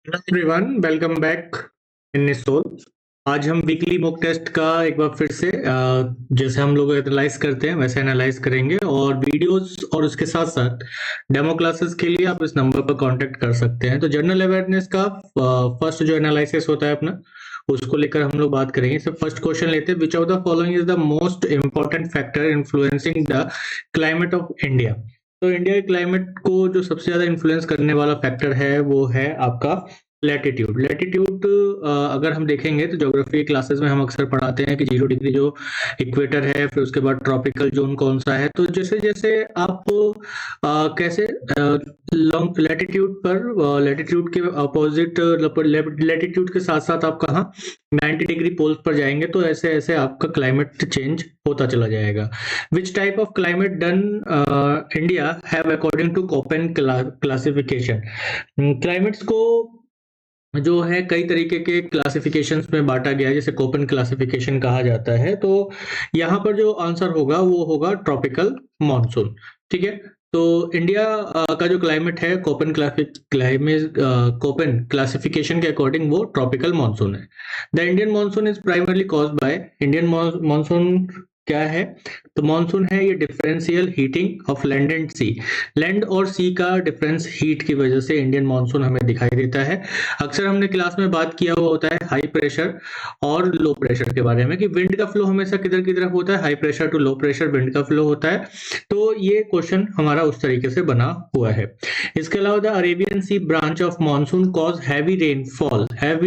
Hello everyone, welcome back in soul. आज हम weekly mock test का एक बार फिर से जैसे हम लोग एनालाइज करते हैं वैसे एनालाइज करेंगे, और वीडियोस और उसके साथ साथ डेमो क्लासेस के लिए आप इस नंबर पर कांटेक्ट कर सकते हैं। तो जनरल अवेयरनेस का फर्स्ट जो एनालिसिस होता है अपना, उसको लेकर हम लोग बात करेंगे। सब फर्स्ट क्वेश्चन लेते हैं, विच of the following is the most important factor influencing the climate of India. तो इंडिया के क्लाइमेट को जो सबसे ज्यादा इन्फ्लुएंस करने वाला फैक्टर है वो है आपका लैटिट्यूड। लैटिट्यूड अगर हम देखेंगे तो ज्योग्राफी क्लासेस में हम अक्सर पढ़ाते हैं कि 0 डिग्री जो इक्वेटर है, फिर उसके बाद ट्रॉपिकल जोन कौन सा है। तो जैसे जैसे आप कैसे लॉन्ग लैटिट्यूड पर लैटिट्यूड के अपोजिट लैटिट्यूड के साथ साथ आप कहाँ 90 डिग्री पोल्स पर जाएंगे तो ऐसे ऐसे आपका क्लाइमेट चेंज होता चला जाएगा। Which type of climate done India have according to Koppen classification. Climates को जो है कई तरीके के क्लासिफिकेशंस में बांटा गया है, जैसे कोपेन क्लासिफिकेशन कहा जाता है। तो यहाँ पर जो आंसर होगा वो होगा ट्रॉपिकल मॉनसून। ठीक है। तो इंडिया का जो क्लाइमेट है कोपेन क्लासिफिकेशन के अकॉर्डिंग वो ट्रॉपिकल मॉनसून है। The Indian monsoon is primarily caused by Indian monsoon क्या है। तो मॉनसून है ये differential heating of land and sea. Land और सी का डिफरेंस हीट की वजह से इंडियन मॉनसून हमें दिखाई देता है। अक्सर हमने क्लास में बात किया हुआ होता है हाई प्रेशर और लो प्रेशर के बारे में, कि विंड का फ्लो हमेशा किधर की तरफ होता है, high pressure to low pressure wind का फ्लो होता है। तो ये क्वेश्चन हमारा उस तरीके से बना हुआ है। इसके अलावा the Arabian sea branch of monsoon cause heavy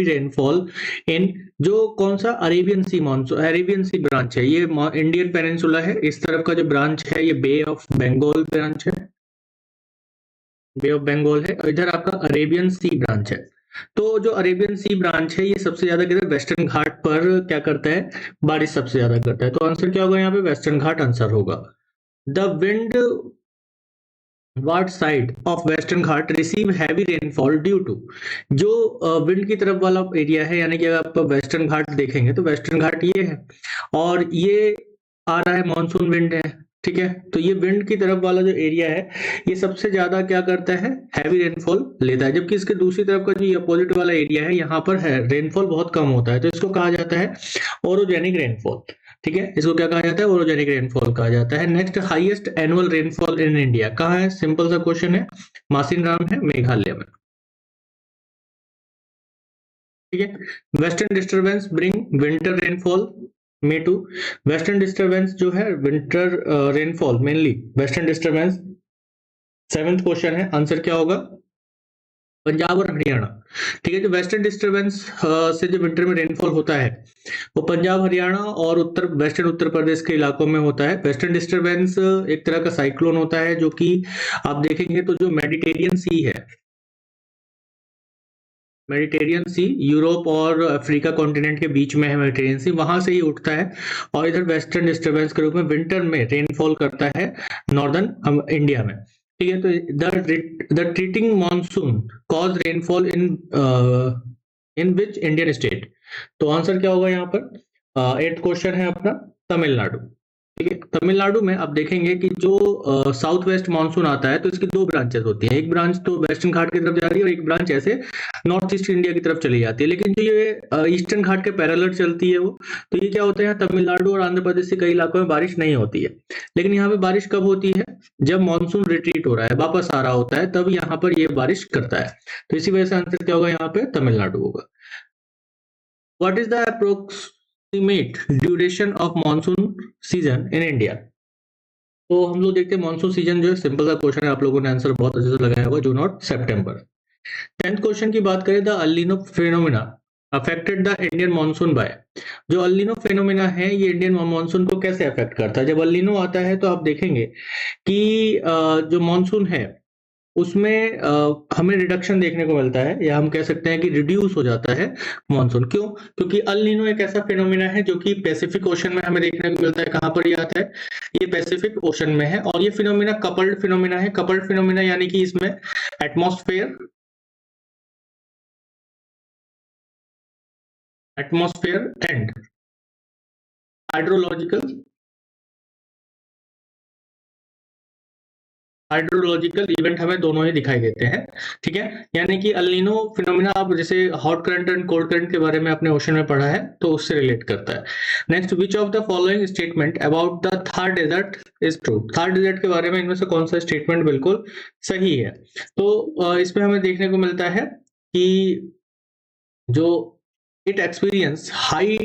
rainfall in जो कौन सा Arabian sea monsoon Arabian sea branch है, ये इंडियन पेनिनसुला है। इस तरफ का जो ब्रांच है ये बे ऑफ बंगाल ब्रांच है, बे ऑफ बंगाल है, और इधर आपका अरेबियन सी ब्रांच है। तो जो अरेबियन सी ब्रांच है ये सबसे ज्यादा किधर वेस्टर्न घाट पर क्या करता है, बारिश सबसे ज्यादा करता है। तो आंसर क्या होगा यहाँ पे, वेस्टर्न घाट आंसर होगा। The windward side of western Ghat receive heavy rainfall due to. जो विंड की तरफ वाला एरिया है, यानी कि अगर आप वेस्टर्न घाट देखेंगे तो वेस्टर्न घाट ये है और ये आ रहा है मानसून विंड है। ठीक है। तो ये विंड की तरफ वाला जो एरिया है ये सबसे ज्यादा क्या करता है, हैवी रेनफॉल लेता है, जबकि इसके दूसरी तरफ का जो अपोजिट वाला एरिया है यहाँ पर है रेनफॉल बहुत कम होता है। तो इसको कहा जाता है ओरोजेनिक रेनफॉल। ठीक है, इसको क्या कहा जाता है, ओरोजेनिक रेनफॉल कहा जाता है। Next, highest annual rainfall in India कहाँ है, सिंपल सा क्वेश्चन है, मासिन राम है मेघालय में। ठीक है। Western disturbance bring winter rainfall may to. Western disturbance जो है winter rainfall mainly western disturbance. Seventh question है, आंसर क्या होगा, पंजाब और हरियाणा। ठीक है। जो वेस्टर्न डिस्टर्बेंस से जो विंटर में रेनफॉल होता है वो पंजाब हरियाणा और वेस्टर्न उत्तर प्रदेश के इलाकों में होता है। वेस्टर्न डिस्टर्बेंस एक तरह का साइक्लोन होता है जो कि आप देखेंगे तो जो मेडिटेरियन सी है, मेडिटेरियन सी यूरोप और अफ्रीका कॉन्टिनेंट के बीच में है, मेडिटेरियन सी वहां से ये उठता है और इधर वेस्टर्न डिस्टर्बेंस के रूप में विंटर में रेनफॉल करता है नॉर्दर्न इंडिया में। ठीक है। तो the treating monsoon cause rainfall in which Indian state. तो आंसर क्या होगा यहाँ पर, एट्थ क्वेश्चन है अपना, तमिलनाडु। ठीक है। तमिलनाडु में आप देखेंगे कि जो साउथ वेस्ट मानसून आता है तो इसकी दो ब्रांचेस होती हैं, एक ब्रांच तो वेस्टर्न घाट की तरफ जा रही है और एक ब्रांच ऐसे नॉर्थ ईस्ट इंडिया की तरफ चली जाती है। लेकिन जो ये ईस्टर्न घाट के पैरेलल चलती है वो, तो ये क्या होता है, यहाँ तमिलनाडु और आंध्र प्रदेश के कई इलाकों में बारिश नहीं होती है। लेकिन यहाँ पे बारिश कब होती है, जब मानसून रिट्रीट हो रहा है, वापस आ रहा होता है, तब यहाँ पर ये बारिश करता है। तो इसी वजह से आंसर क्या होगा यहाँ पे, तमिलनाडु होगा। What is the approximate duration of monsoon season in India. तो हम लोग देखते हैं मानसून सीजन जो है, सिंपल सा क्वेश्चन है, आप लोगों ने आंसर बहुत अच्छे से लगाया होगा, जून और सितंबर। टेंथ क्वेश्चन की बात करें, the El Nino phenomena affected the Indian monsoon by. जो अल्निनो फिनोमिना है ये इंडियन मानसून को कैसे अफेक्ट करता है। जब अल्निनो आता है तो आप देखेंगे कि जो मानसून है उसमें हमें रिडक्शन देखने को मिलता है, या हम कह सकते हैं कि रिड्यूस हो जाता है मानसून। क्यों, क्योंकि अल नीनो एक ऐसा फिनोमिना है जो कि पैसिफिक ओशन में हमें देखने को मिलता है। कहाँ पर ये आता है, ये पैसिफिक ओशन में है, और ये फिनोमिना कपल्ड फिनोमिना है। कपल्ड फिनोमिना यानी कि इसमें atmosphere atmosphere and hydrological hydrological event हमें दोनों ही दिखाई देते हैं, ठीक है। यानी कि अल नीनो फिनोमिना, आप जैसे hot current and cold current के बारे में अपने ओशन में पढ़ा है तो उससे रिलेट करता है। Next, which of the following statement about the Thar desert is true. Thar desert के बारे में इनमें से कौन सा स्टेटमेंट बिल्कुल सही है। तो इसमें हमें देखने को मिलता है कि जो it experience high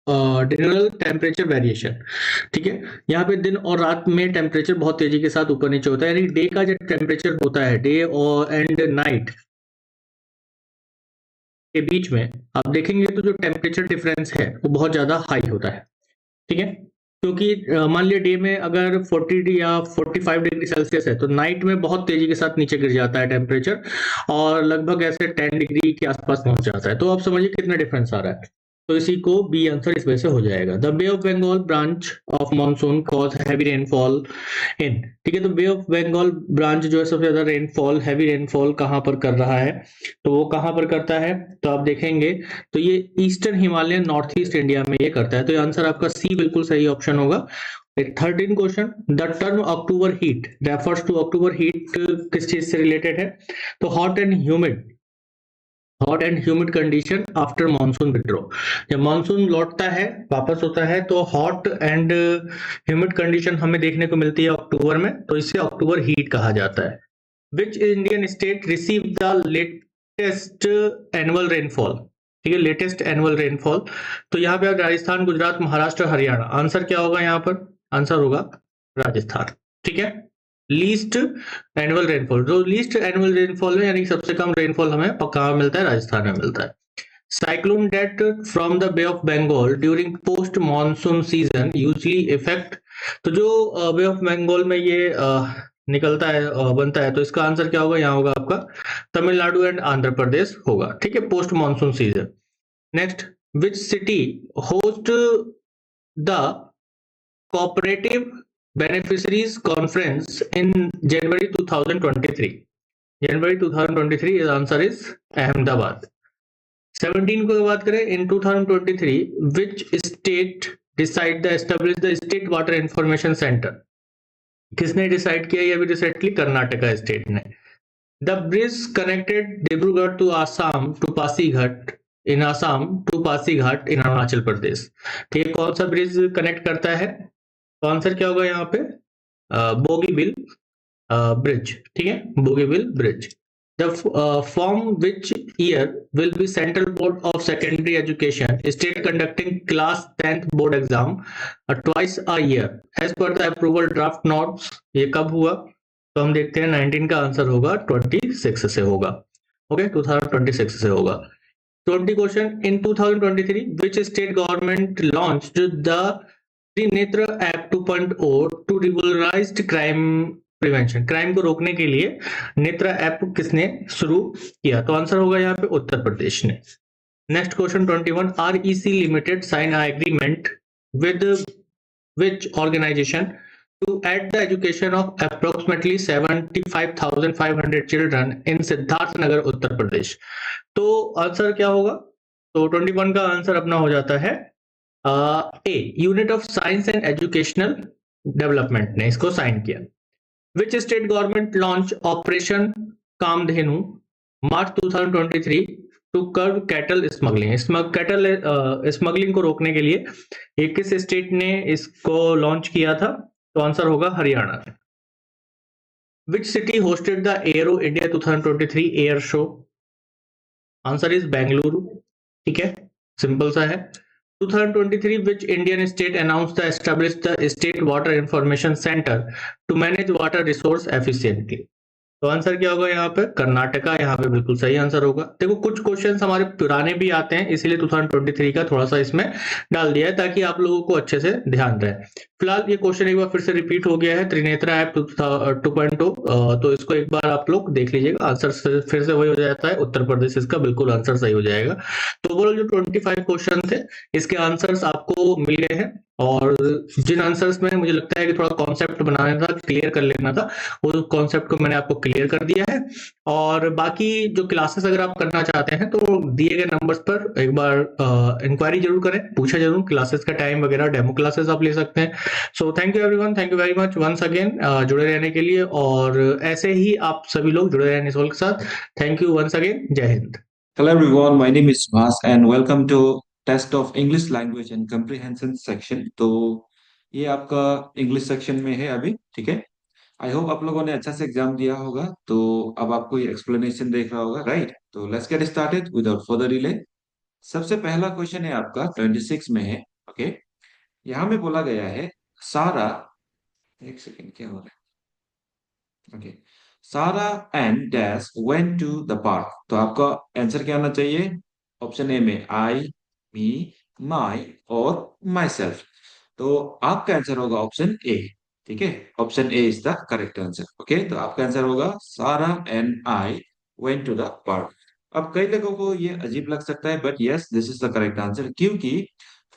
diurnal temperature variation, ठीक है। यहाँ पे दिन और रात में टेम्परेचर बहुत तेजी के साथ ऊपर नीचे होता है, यानी डे का जो टेम्परेचर होता है, डे और एंड नाइट के बीच में आप देखेंगे तो जो टेम्परेचर डिफरेंस है वो बहुत ज्यादा हाई होता है, ठीक है। क्योंकि मान लिया डे में अगर 40 या 45 डिग्री सेल्सियस है तो नाइट में बहुत तेजी के साथ नीचे गिर जाता है टेम्परेचर, और लगभग ऐसे 10 डिग्री के आसपास पहुंच जाता है। तो आप समझिए कितना डिफरेंस आ रहा है। तो इसी को बी आंसर इस वजह से हो जाएगा। The Bay of Bengal branch of monsoon cause heavy rainfall in, ठीक है। तो बे ऑफ बंगाल ब्रांच जो है सबसे ज्यादा रेनफॉल, हैवी रेनफॉल कहां पर कर रहा है, तो वो कहां पर करता है, तो आप देखेंगे तो ये eastern Himalayan north east India में ये करता है। तो ये आंसर आपका सी बिल्कुल सही ऑप्शन होगा। 13 question, the term October heat refers to, October heat किस चीज से रिलेटेड है, तो hot and humid condition after monsoon withdraw. जब मानसून लौटता है, वापस होता है, तो हॉट एंड ह्यूमिड कंडीशन हमें देखने को मिलती है अक्टूबर में, तो इसे अक्टूबर हीट कहा जाता है। Which Indian state receive the latest annual rainfall, ठीक है, लेटेस्ट एनुअल रेनफॉल। तो यहाँ पे राजस्थान, गुजरात, महाराष्ट्र, हरियाणा। आंसर क्या होगा यहाँ पर, आंसर होगा राजस्थान, ठीक है। लीस्ट एनुअल रेनफॉल, जो लीस्ट एनुअल रेनफॉल है यानी सबसे कम रेनफॉल हमें कहाँ मिलता है, राजस्थान में मिलता है। Cyclone date from the Bay of Bengal during post monsoon season usually effect, तो जो बे ऑफ बंगाल में ये निकलता है, बनता है, तो इसका आंसर क्या होगा, यहाँ होगा आपका तमिलनाडु एंड आंध्र प्रदेश होगा, ठीक है, post monsoon season. Next, which city host the cooperative beneficiaries conference in January 2023, January 2023 is answer is Ahmedabad. 17 को बात करें, in 2023 which state decide the establish the state water information centre, किसने डिसाइड किया, ये भी रिसेंटली कर्नाटका स्टेट ने। The bridge connected Dibrugarh to Assam to Pasighat in Assam to Pasighat in Arunachal Pradesh, ठीक है। कौन सा ब्रिज कनेक्ट करता है, तो आंसर क्या होगा यहाँ पे, बोगीबिल ब्रिज, ठीक है, Bogibeel bridge. The form which year will be Central Board of Secondary Education state conducting class 10th board exam twice a year as per the approval draft notes, ये कब हुआ, तो हम देखते हैं 19 का आंसर होगा 26 से होगा, ओके, 2026 से होगा। 20 question, in 2023 which state government launched the Trinetra app 2.0 to revolutionized crime prevention, crime को रोकने के लिए नेत्र ऐप किसने शुरू किया, तो आंसर होगा यहाँ पे उत्तर प्रदेश ने। Next question 21, REC limited sign a agreement with which organization to aid the education of approximately 75,500 children in Siddharth Nagar Uttar Pradesh, तो आंसर क्या होगा, तो 21 का आंसर अपना हो जाता है a, unit of science and educational development ने इसको साइन किया। Which state government launch operation Kamdhenu March 2023 to curb cattle smuggling, cattle smuggling को रोकने के लिए ये किस स्टेट ने इसको लॉन्च किया था, तो आंसर होगा Haryana. Which city hosted the arrow India 2023 air show, answer is Bengaluru, ठीक है, सिंपल सा है। 2023 which Indian state announced the established the State Water Information Center to manage water resource efficiently, तो आंसर क्या होगा यहाँ पे, कर्नाटका, यहाँ पे बिल्कुल सही आंसर होगा। देखो कुछ क्वेश्चंस हमारे पुराने भी आते हैं, इसीलिए 2023 का थोड़ा सा इसमें डाल दिया है ताकि आप लोगों को अच्छे से ध्यान रहे। फिलहाल ये क्वेश्चन एक बार फिर से रिपीट हो गया है, त्रिनेत्रा ऐप 2.0, तो इसको एक बार आप लोग देख लीजिएगा, आंसर फिर से वही हो जाता है, उत्तर प्रदेश इसका बिल्कुल आंसर सही हो जाएगा। तो ओवरऑल जो 25 क्वेश्चन थे इसके आंसर्स आपको मिल गए हैं, और जिन आंसर्स में मुझे लगता है कि थोड़ा कॉन्सेप्ट बनाना था, क्लियर कर लेना था, वो कॉन्सेप्ट को मैंने आपको क्लियर कर दिया है। और बाकी जो क्लासेस अगर आप करना चाहते हैं तो दिए गए नंबर्स पर एक बार इंक्वायरी जरूर करें, पूछा जरूर, क्लासेस का टाइम वगैरह, डेमो क्लासेस आप ले सकते हैं। So thank you everyone, thank you very much once again जुड़े रहने के लिए, और ऐसे ही आप सभी लोग जुड़े रहने सोल के साथ। थैंक यू वंस अगेन, जय Hind. Hello everyone, my name is Vas and welcome to Test of English Language and Comprehension section। तो ये आपका इंग्लिश सेक्शन में है अभी, ठीक है। आई होप आप लोगों ने अच्छा से एग्जाम दिया होगा, तो अब आपको ये एक्सप्लेनेशन देख रहा होगा, राइट। तो let's get started without further delay. सबसे पहला क्वेश्चन है आपका 26 में है, ओके। यहाँ में बोला गया है सारा, एक सेकेंड क्या हो रहा है, okay. Sara and dash went to the park. तो आपका आंसर क्या होना चाहिए? ऑप्शन ए में आई, मी, माई और माई सेल्फ। तो आपका आंसर होगा ऑप्शन ए, ठीक है। Option A is the correct answer, okay. तो आपका आंसर होगा Sara and I went to the park. अब कई लोगों को ये अजीब लग सकता है, but yes this is the correct answer, क्योंकि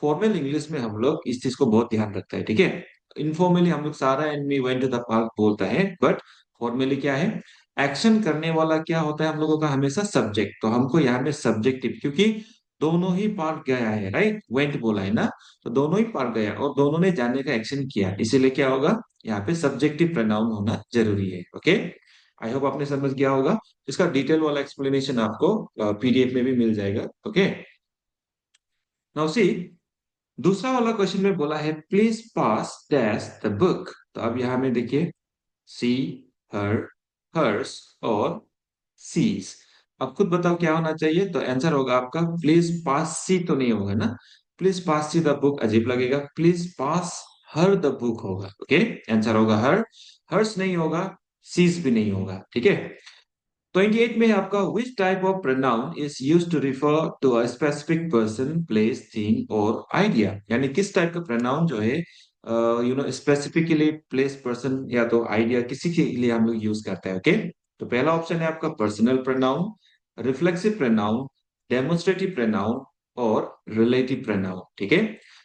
फॉर्मल इंग्लिश में हम लोग इस चीज को बहुत ध्यान रखते हैं, ठीक है। इनफॉर्मली हम लोग Sara and me went to the park बोलता है, बट फॉर्मली क्या है, एक्शन करने वाला क्या होता है हम लोगों का? हमेशा सब्जेक्ट। तो हमको यहाँ में सब्जेक्टिव, क्योंकि दोनों ही पार्ट गया है, राइट, वेंट बोला है ना, तो दोनों ही पार्ट गया और दोनों ने जाने का एक्शन किया, इसीलिए क्या होगा यहाँ पे सब्जेक्टिव प्रोनाउन होना जरूरी है, ओके। आई होप आपने समझ गया होगा। इसका डिटेल वाला एक्सप्लेनेशन आपको पीडीएफ में भी मिल जाएगा, ओके। नाउ सी, दूसरा वाला क्वेश्चन में बोला है please pass dash the book. तो अब यहाँ में देखिए सी, हर, हर्स और सीज। अब खुद बताओ क्या होना चाहिए? तो आंसर होगा आपका प्लीज पास सी, तो नहीं होगा ना, please pass see the book अजीब लगेगा, please pass her the book होगा, ओके। आंसर होगा हर, हर्स नहीं होगा, सीज भी नहीं होगा, ठीक है। 28 में आपका which type of pronoun is use to refer to a specific person, place, thing और आइडिया। यानी किस टाइप का प्रोनाउन जो है स्पेसिफिकली प्लेस, पर्सन या तो आइडिया, किसी के लिए हम लोग यूज करते हैं, ओके। तो पहला ऑप्शन है आपका personal pronoun, reflexive pronoun, demonstrative pronoun और रिलेटिव प्रोनाउन, ठीक है।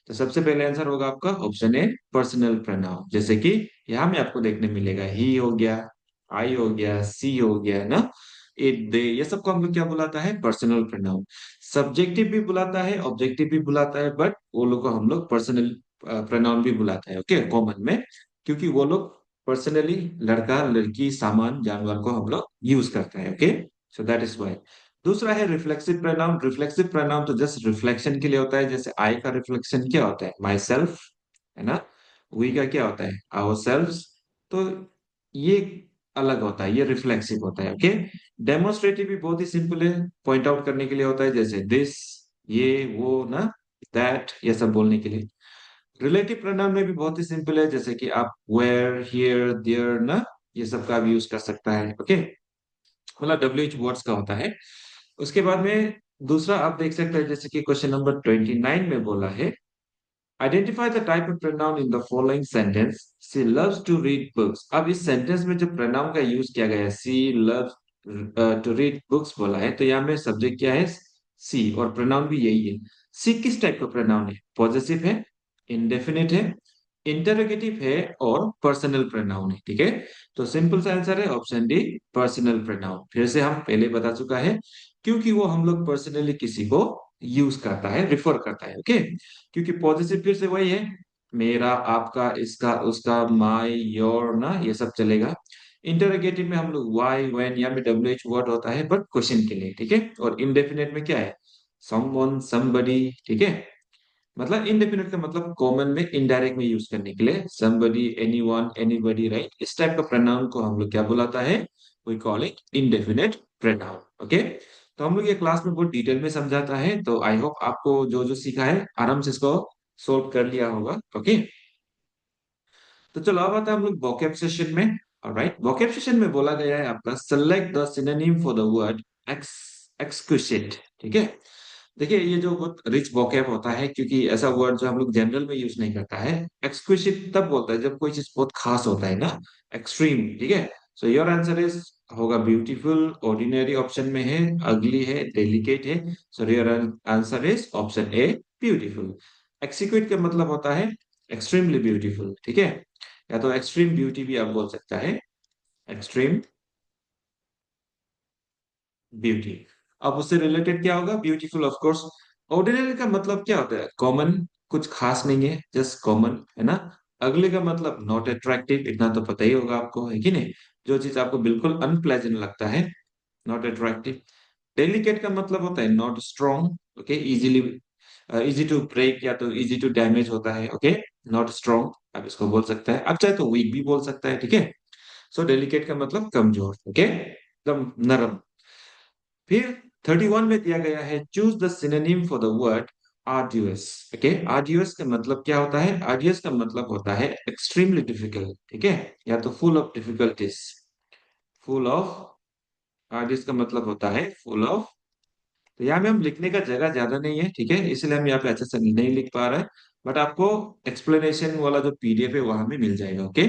तो सबसे पहले आंसर होगा आपका ऑप्शन है पर्सनल प्रोनाउन। जैसे कि यहाँ में आपको देखने मिलेगा ही हो गया, आई हो गया, सी हो गया ना, इट, दे, ये सबको हम लोग क्या बुलाता है? Personal pronoun. सब्जेक्टिव भी बुलाता है, ऑब्जेक्टिव भी बुलाता है, बट वो लोग को हम लोग पर्सनल प्रोनाउन भी बुलाता है, ओके, कॉमन में, क्योंकि वो लोग पर्सनली लड़का, लड़की, सामान, जानवर को हम लोग यूज करते हैं, okay. So that is why. दूसरा है रिफ्लेक्सिव प्रोनाउन। रिफ्लेक्सिव प्रोनाउन तो जस्ट रिफ्लेक्शन के लिए होता है, जैसे आई का रिफ्लेक्शन क्या होता है? माई सेल्फ, है ना। वी का क्या होता है? Ourselves. तो ये अलग होता है, ये रिफ्लेक्सिव होता है, ओके। डेमोन्स्ट्रेटिव भी बहुत ही सिंपल है, पॉइंट आउट करने के लिए होता है, जैसे दिस, ये, वो ना, दैट, ये सब बोलने के लिए। रिलेटिव प्रोनाउन में भी बहुत ही सिंपल है, जैसे कि आप वेयर, हियर, देयर ना, ये सब का भी यूज कर सकता है, ओके। मतलब WH वर्ड्स का होता है। उसके बाद में दूसरा आप देख सकते हैं, जैसे कि क्वेश्चन नंबर 29 में बोला है identify the type of pronoun in the following sentence, she loves to read books. अब इस सेंटेंस में जो प्रोनाउन का यूज किया गया है, सी लव्स टू रीड बुक्स बोला है, तो यहाँ में सब्जेक्ट क्या है? सी, और प्रोनाउन भी यही है। सी किस टाइप का प्रोनाउन है? पॉजेसिव है, इंडेफिनिट है, इंटरोगेटिव है और पर्सनल प्रोनाउन है, ठीक है। तो सिंपल सा आंसर है ऑप्शन डी, पर्सनल प्रोनाउन। फिर से हम पहले बता चुका है, क्योंकि वो हम लोग पर्सनली किसी को यूज करता है, रिफर करता है, ओके। क्योंकि पॉजिटिव फिर से वही है, मेरा, आपका, इसका, उसका, माई, योर ना, ये सब चलेगा। इंटरोगेटिव में हम लोग वाई, व्हेन या में WH वर्ड होता है, बट क्वेश्चन के लिए, ठीक है। और इंडेफिनेट में क्या है? समवन, समबडी, ठीक है। मतलब इंडेफिनेट का मतलब कॉमन में, इनडायरेक्ट में यूज करने के लिए, समबडी, एनीवन, एनीबडी, राइट। इस टाइप का प्रोनाउन को हम लोग क्या बुलाता है? We call it indefinite pronoun, okay. तो हम लोग ये क्लास में बहुत डिटेल में समझाता है, तो आई होप आपको जो जो सीखा है आराम से इसको सोल्व कर लिया होगा, ओके। तो चलो अब आता है हम लोग वोकैब सेशन में। ऑलराइट, वोकैब सेशन में बोला गया है आपका select the synonym for the word exquisite, ठीक है। देखिए ये जो बहुत रिच वोकैब होता है, क्योंकि ऐसा वर्ड जो हम लोग जनरल में यूज नहीं करता है। एक्सक्यूसिट तब बोलता है जब कोई चीज बहुत खास होता है ना, एक्सट्रीम, ठीक है। सो योर आंसर इज होगा ब्यूटीफुल, ऑर्डिनरी ऑप्शन में है, अगली है, डेलिकेट है। So your answer is option A, beautiful. Execute का मतलब होता है एक्सट्रीमली ब्यूटीफुल, ठीक है, या तो एक्सट्रीम ब्यूटी भी आप बोल सकता है, एक्सट्रीम ब्यूटी। अब उससे रिलेटेड क्या होगा, ब्यूटीफुल ऑफ कोर्स। ऑर्डिनरी का मतलब क्या होता है, कॉमन, कुछ खास नहीं है, जस्ट कॉमन, है ना। अगले का मतलब नॉट अट्रैक्टिव, इतना तो पता ही होगा आपको, है कि नहीं, जो चीज आपको बिल्कुल अनप्लेजेंट लगता है, नॉट अट्रैक्टिव। डेलिकेट का मतलब होता है not strong, okay, easily, easy to break या तो इजी टू डैमेज होता है, ओके, नॉट स्ट्रॉन्ग आप इसको बोल सकता है, अब चाहे तो वीक भी बोल सकता है, ठीक है। सो डेलिकेट का मतलब कमजोर, ओके, एकदम नरम। फिर 31 में दिया गया है, choose the synonym for the word arduous, okay. Arduous का मतलब क्या होता है, आर्ड्यूअस का मतलब होता है एक्सट्रीमली डिफिकल्ट, ठीक है, या तो full of difficulties, full of, arduous का मतलब होता है फुल ऑफ। तो यहाँ में हम लिखने का जगह ज्यादा नहीं है, ठीक है, इसलिए हम यहाँ पे अच्छे से नहीं लिख पा रहे हैं, बट आपको एक्सप्लेनेशन वाला जो पीडीएफ है वहां में मिल जाएगा, ओके।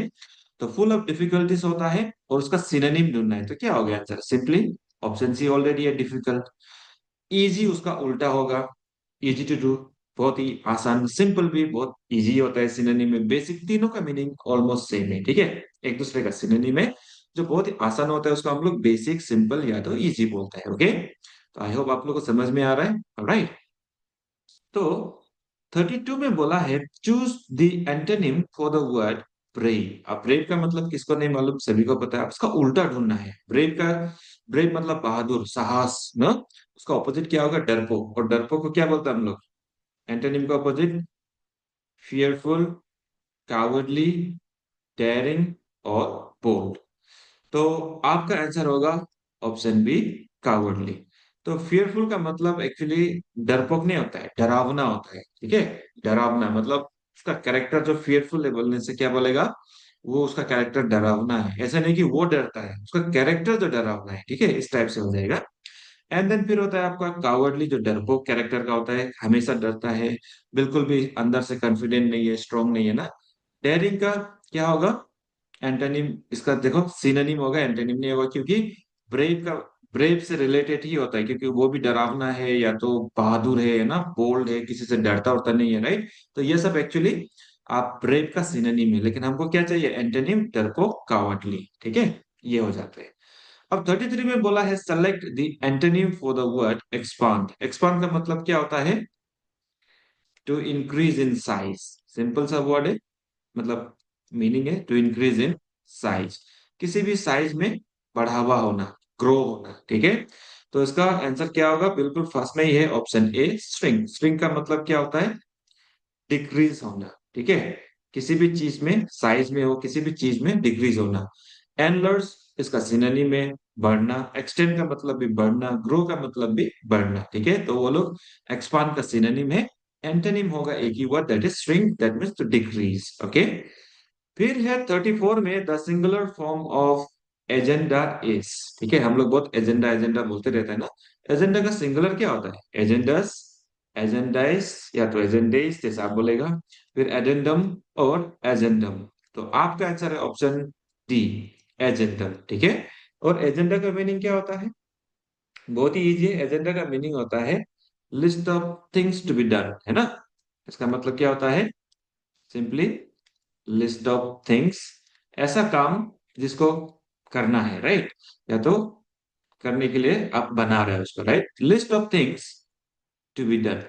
तो फुल ऑफ डिफिकल्टीज होता है और उसका सिनोनिम ढूंढना है, तो क्या हो गया answer, simply option C already है, डिफिकल्ट। इजी उसका उल्टा होगा, इजी टू डू, बहुत ही आसान, सिंपल भी बहुत इजी होता है सिनोनिम में, बेसिक तीनों का मीनिंग ऑलमोस्ट सेम है, ठीक है, एक दूसरे का सिनोनिम है। जो बहुत ही आसान होता है उसको हम लोग बेसिक, सिंपल या तो इजी बोलते हैं, ओके। तो आई होप आप लोग को समझ में आ रहा है, राइट। तो 32 में बोला है, choose the antonym for the word brave. अब ब्रेव का मतलब किसको नहीं मालूम, सभी को पता है, अब इसका उल्टा ढूंढना है। ब्रेव का, ब्रेव मतलब बहादुर, साहस ना, उसका ऑपोजिट क्या होगा, डरपोक, और डरपोक को क्या बोलते हैं हम लोग, एंटोनिम का ऑपोजिट, फियरफुल, कावर्डली, डेयरिंग और बोल्ड। तो आपका आंसर होगा ऑप्शन बी, कावर्डली। तो फियरफुल का मतलब एक्चुअली डरपोक नहीं होता है, डरावना होता है, ठीक है। डरावना मतलब उसका कैरेक्टर जो फियरफुल है बोलने से क्या बोलेगा, वो उसका कैरेक्टर डरावना है, ऐसा नहीं कि वो डरता है, उसका कैरेक्टर जो डरावना है, ठीक है, इस टाइप से हो जाएगा। एंड देन फिर होता है आपका कावर्डली, जो डरपोक कैरेक्टर का होता है, हमेशा डरता है, बिल्कुल भी अंदर से कॉन्फिडेंट नहीं है, स्ट्रांग नहीं है ना। डेयरिंग का क्या होगा, एंटोनिम इसका देखो, सिनोनिम होगा, एंटोनिम नहीं होगा, क्योंकि ब्रेव का, ब्रेव से रिलेटेड ही होता है, क्योंकि वो भी डरावना है या तो बहादुर है ना, बोल्ड है, किसी से डरता उड़ता नहीं है, राइट। तो ये सब एक्चुअली आप ब्रेव का सिनोनिम है, लेकिन हमको क्या चाहिए, एंटोनिम, डरपोक, कावर्डली, ठीक है, ये हो जाते हैं। अब 33 में बोला है, select the antonym for the word expand. Expand का मतलब क्या होता है, to increase in size, simple सा वर्ड है, मतलब मीनिंग है टू इंक्रीज इन साइज, किसी भी साइज में बढ़ावा होना, ग्रो होना, ठीक है। तो इसका आंसर क्या होगा, बिल्कुल फर्स्ट में ही है, ऑप्शन ए, स्ट्रिंग। स्ट्रिंग का मतलब क्या होता है, डिक्रीज होना, ठीक है, किसी भी चीज में साइज में हो, किसी भी चीज में डिक्रीज होना। एनलर्स इसका सिनोनिम है, बढ़ना। एक्सटेंड का मतलब भी बढ़ना, ग्रो का मतलब भी बढ़ना, ठीक है, तो वो लोग एक्सपांड का सिनोनिम है। एंटोनिम होगा एक ही word, that is shrink, that means to decrease, okay. फिर है 34 में, the singular form of agenda is, ठीक है, हम लोग बहुत एजेंडा एजेंडा बोलते रहते हैं ना, एजेंडा का सिंगुलर क्या होता है, एजेंडस, एजेंडाइस या तो एजेंडेस जैसा आप बोलेगा, फिर एडेंडम और एजेंडम। तो आपका आंसर है ऑप्शन डी, एजेंडम, ठीक है। और एजेंडा का मीनिंग क्या होता है, बहुत ही इजी है, एजेंडा का मीनिंग होता है list of things to be done, है ना। इसका मतलब क्या होता है, सिंपली लिस्ट ऑफ थिंग्स, ऐसा काम जिसको करना है, राइट, या तो करने के लिए आप बना रहे हो उसको, right, list of things to be done,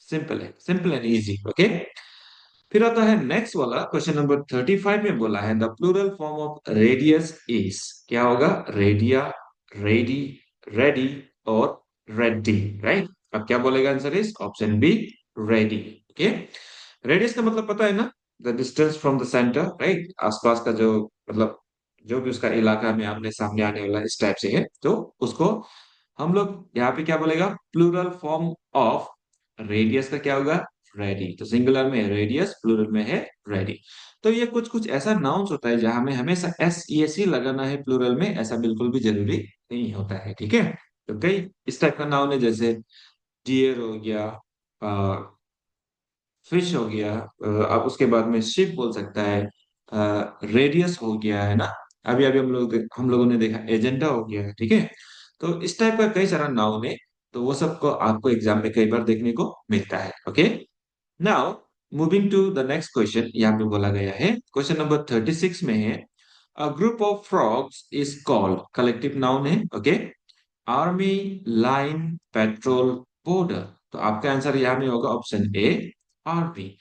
simple है, सिंपल एंड इजी, ओके। फिर आता है नेक्स्ट वाला, क्वेश्चन नंबर 35 में बोला है, the plural form of radius is, क्या होगा, रेडिया, रेडी, रेडी और रेडी, राइट। अब क्या बोलेगा answer is option B, radii, okay. Radius का मतलब पता है ना, the distance from the centre, right, आसपास का जो, मतलब जो भी उसका इलाका में आमने सामने आने वाला इस टाइप से है, तो उसको हम लोग यहाँ पे क्या बोलेगा, प्लूरल फॉर्म ऑफ रेडियस का क्या होगा, रेडी। तो सिंगुलर में है रेडियस, प्लूरल में है रेडी। तो ये कुछ कुछ ऐसा नाउन्स होता है जहां में हमेशा एस ई एस ही लगाना है प्लूरल में, ऐसा बिल्कुल भी जरूरी नहीं होता है, ठीक है। तो कई इस टाइप का नाउन है, जैसे डियर हो गया, फिश हो गया, आप उसके बाद में शिप बोल सकता है, रेडियस हो गया, है ना। अभी अभी हम लोगों ने देखा एजेंडा हो गया है, ठीक है। तो इस टाइप का कई सारा नाउन है, तो वो सबको आपको एग्जाम में कई बार देखने को मिलता है, okay. Now moving to the next question, यहाँ पे बोला गया है क्वेश्चन नंबर 36 में है a group of frogs is called, collective noun है, okay, army, line, patrol, border. तो आपका आंसर यहाँ में होगा ऑप्शन ए, आर्मी।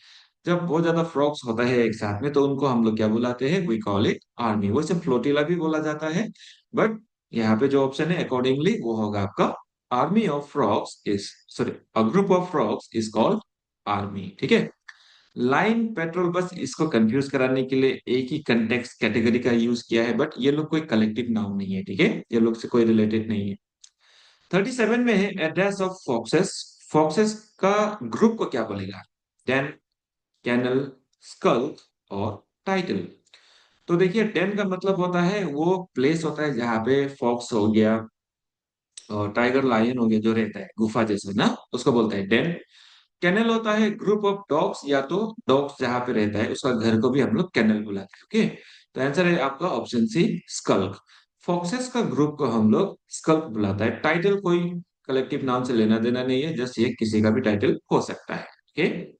जब बहुत ज्यादा फ्रॉग्स होता है एक साथ में तो उनको हम लोग क्या बुलाते हैं, वी कॉल इट आर्मी। वैसे फ्लोटिला भी बोला जाता है, बट यहाँ पे जो ऑप्शन है अकॉर्डिंगली वो होगा आपका army of frogs is, sorry, a group of frogs is called army, ठीक है। लाइन, पेट्रोल, बस इसको कंफ्यूज कराने के लिए एक ही कंटेक्स्ट कैटेगरी का यूज किया है, बट ये लोग कोई कलेक्टिव नाउन नहीं है, ठीक है, ये लोग से कोई रिलेटेड नहीं है। 37 में है एड्रेस ऑफ फॉक्सेस, फॉक्सेस का ग्रुप को क्या बोलेगा, डेन, कैनल, स्कल्क और टाइटल। तो देखिए डेन का मतलब होता है वो प्लेस होता है जहाँ पे फॉक्स हो गया और टाइगर, लायन हो गया जो रहता है गुफा जैसे ना, उसको बोलते हैं डेन। कैनल होता है ग्रुप ऑफ डॉग्स या तो डॉग्स जहाँ पे रहता है उसका घर को भी हम लोग कैनल बुलाते हैं, ओके। तो आंसर है आपका ऑप्शन सी, स्कल्क। फॉक्सेस का ग्रुप को हम लोग स्कल्क बुलाता है। टाइटल कोई कलेक्टिव नाम से लेना देना नहीं है, जस्ट ये किसी का भी टाइटल हो सकता है, ओके।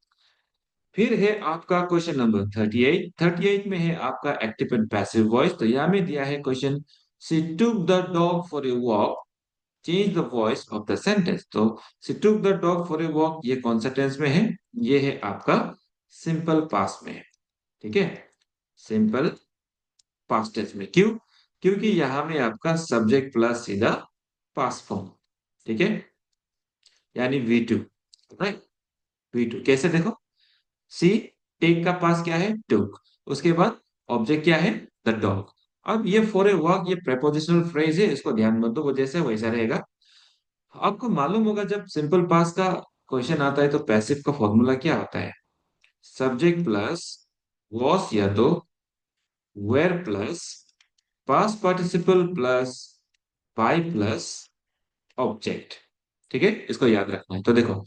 फिर है आपका क्वेश्चन नंबर 38। 38 में है आपका एक्टिव एंड पैसिव वॉइस। तो यहाँ में दिया है question, she took the dog for a walk, change the voice of the sentence. तो she took the dog for a walk ये कौन सा टेंस में है, ये है आपका सिंपल पास्ट में है, ठीक है, सिंपल पास्ट टेंस में। क्यों, क्योंकि यहां में आपका सब्जेक्ट प्लस सीधा पास्ट फॉर्म, ठीक है, यानी V2, राइट। V2 कैसे देखो, सी, टेक का पास क्या है, टुक, उसके बाद ऑब्जेक्ट क्या है, द डॉग। अब ये फॉर ए वॉक ये प्रेपोजिशनल फ्रेज है, इसको ध्यान मत दो, वो जैसे वैसा रहेगा। आपको मालूम होगा जब सिंपल पास्ट का क्वेश्चन आता है तो पैसिव का फॉर्मूला क्या होता है, सब्जेक्ट प्लस वॉस या तो were plus past participle plus by plus object, ठीक है, इसको याद रखना है। तो देखो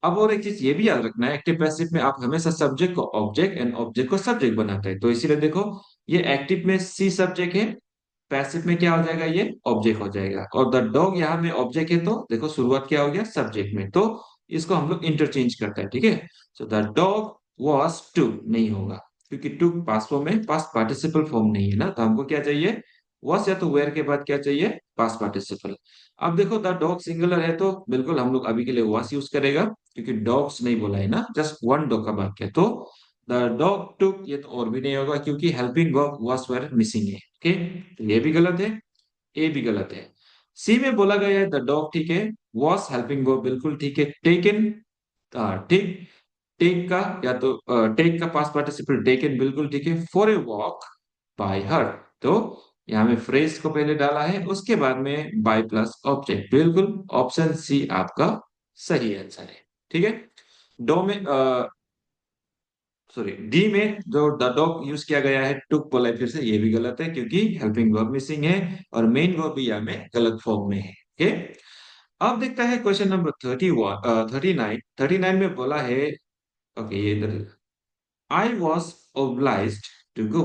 अब और एक चीज ये भी याद रखना है, एक्टिव पैसिव में आप हमेशा सब्जेक्ट को ऑब्जेक्ट एंड ऑब्जेक्ट को सब्जेक्ट बनाते हैं, तो इसीलिए देखो ये एक्टिव में सी सब्जेक्ट है, पैसिव में क्या हो जाएगा, ये ऑब्जेक्ट हो जाएगा। और द डॉग यहाँ में ऑब्जेक्ट है, तो देखो शुरुआत क्या हो गया, सब्जेक्ट में, तो इसको हम लोग इंटरचेंज करते हैं, ठीक है। So the dog was two नहीं होगा, क्योंकि टू पास्ट फॉर्म में पास्ट पार्टिसिपल फॉर्म नहीं है ना, तो हमको क्या चाहिए, वॉज या तो वेयर के बाद क्या चाहिए, पास्ट पार्टिसिपल। अब देखो द डॉग सिंगुलर है तो बिल्कुल हम लोग अभी के लिए वॉस यूज करेगा, क्योंकि डॉग्स नहीं बोला है ना, जस्ट वन डॉग का वाक्य है। तो द डॉग टुक ये तो और भी नहीं होगा, क्योंकि helping verb was were missing है, ओके, तो ये भी गलत है, ए भी गलत है। सी में बोला गया है द डॉग, ठीक है, वॉस हेल्पिंग वर्ब बिल्कुल ठीक है, टेकन, ठीक, टेक का या तो टेक का पास्ट पार्टिसिपल टेकन बिल्कुल ठीक है, फॉर ए वॉक बाय हर, तो यहाँ में फ्रेज को पहले डाला है उसके बाद में बाय प्लस ऑब्जेक्ट, बिल्कुल ऑप्शन सी आपका सही आंसर है, ठीक है। डो में सॉरी डी में जो द डॉग यूज किया गया है टुक बोला है, फिर से ये भी गलत है क्योंकि हेल्पिंग वर्ब मिसिंग है और मेन वर्ब भी यहाँ में गलत फॉर्म में है, ओके। अब देखता है क्वेश्चन नंबर 39। 39 में बोला है, ओके ये इधर, I was obliged to go.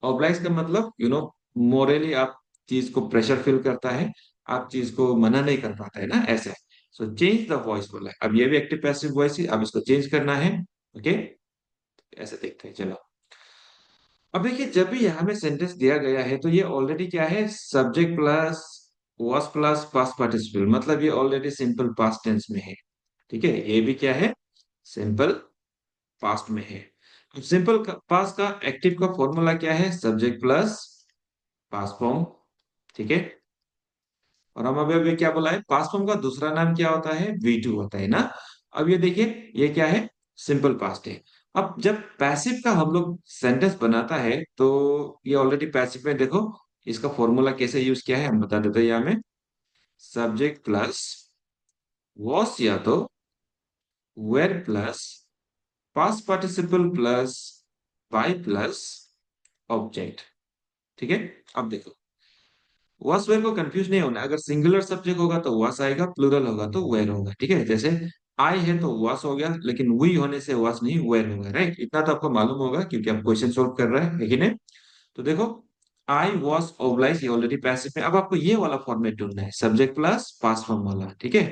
Oblige का मतलब मोरली आप चीज को प्रेशर फील करता है, आप चीज को मना नहीं कर पाता है ना, ऐसे। सो चेंज द वॉइस बोला है, अब ये भी एक्टिव पैसिव वॉइस है, अब इसको चेंज करना है, ओके। ऐसे देखते हैं, चलो। अब देखिए जब भी यहाँ में सेंटेंस दिया गया है तो ये ऑलरेडी क्या है, subject plus was plus past participle, मतलब ये ऑलरेडी सिंपल पास्ट टेंस में है, ठीक है, ये भी क्या है, सिंपल पास्ट में है। सिंपल पास्ट का एक्टिव का फॉर्मूला क्या है, सब्जेक्ट प्लस पास्ट फॉर्म, ठीक है। और हम अभी क्या बोला है, पास्ट फॉर्म का दूसरा नाम क्या होता है, V2 होता है ना। अब ये देखिए ये क्या है, सिंपल पास्ट है। अब जब पैसिव का हम लोग सेंटेंस बनाता है तो ये ऑलरेडी पैसिव में देखो इसका फॉर्मूला कैसे यूज किया है हम बता देते हैं, यहाँ में सब्जेक्ट प्लस वॉस या तो were plus past participle plus by plus object, ठीक है। अब देखो वॉस वेयर को कंफ्यूज नहीं होना, अगर सिंगुलर सब्जेक्ट होगा तो वॉस आएगा, प्लूरल होगा तो वेयर होगा, ठीक है। जैसे आई है तो वॉस हो गया, लेकिन वी होने से वॉस नहीं वेयर होगा, राइट। इतना तो आपको मालूम होगा क्योंकि आप क्वेश्चन सोल्व कर रहे हैं, है कि नहीं। तो देखो आई वॉज ओब्लाइज ये ऑलरेडी पैसिव में, अब आपको ये वाला फॉर्मेट ढूंढना है, सब्जेक्ट प्लस पास्ट फॉर्म वाला, ठीक है।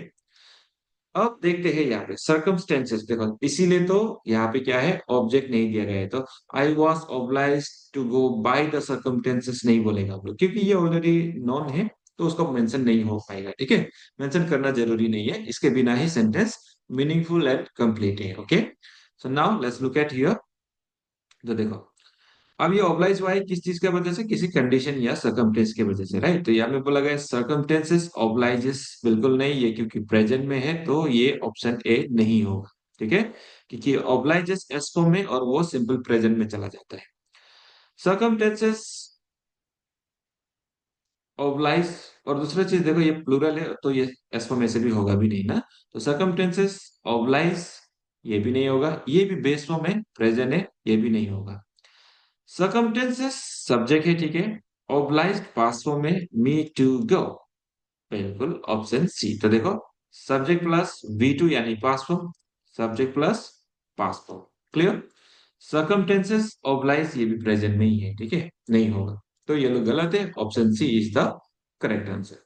अब देखते हैं यहाँ पे सर्कमस्टेंसेस, देखो इसीलिए तो यहाँ पे क्या है, ऑब्जेक्ट नहीं दिया गया है, तो I was oblige to go by the circumstances नहीं बोलेगा आप लोग, क्योंकि ये ऑलरेडी नॉन है, तो उसको मेंशन नहीं हो पाएगा, ठीक है। मेंशन करना जरूरी नहीं है, इसके बिना ही सेंटेंस मीनिंगफुल एंड कंप्लीट है। Okay, so now let's look at here. तो देखो, अब ये ऑब्लाइज हुआ है किस चीज की वजह से, किसी कंडीशन या सर्कमटेंस की वजह से, राइट। तो यहाँ में बोला गया सर्कमटेंसेस ऑब्लाइजेस, बिल्कुल नहीं, ये क्योंकि प्रेजेंट में है तो ये ऑप्शन ए नहीं होगा, ठीक है, क्योंकि ऑब्लाइजेस एस फॉर्म में और वो सिंपल प्रेजेंट में चला जाता है। सर्कमटेंसेस ऑब्लाइज, और दूसरा चीज देखो ये प्लूरल है तो ये एस फॉर्म ऐसे भी होगा भी नहीं ना, तो सर्कमटेंसेस ऑब्लाइज ये भी नहीं होगा, ये भी बेस फॉर्म है, प्रेजेंट है, ये भी नहीं होगा। सर्कमटेंसेस सब्जेक्ट है, ठीक है, ऑब्लाइज्ड पास्ट फॉर्म में मी टू गो, बिल्कुल ऑप्शन सी। तो देखो, सब्जेक्ट प्लस वी टू यानी past form, subject plus past form, clear. Circumstances oblige ये भी प्रेजेंट में ही है, ठीक है, नहीं होगा, तो ये लोग गलत है, option C is the correct answer.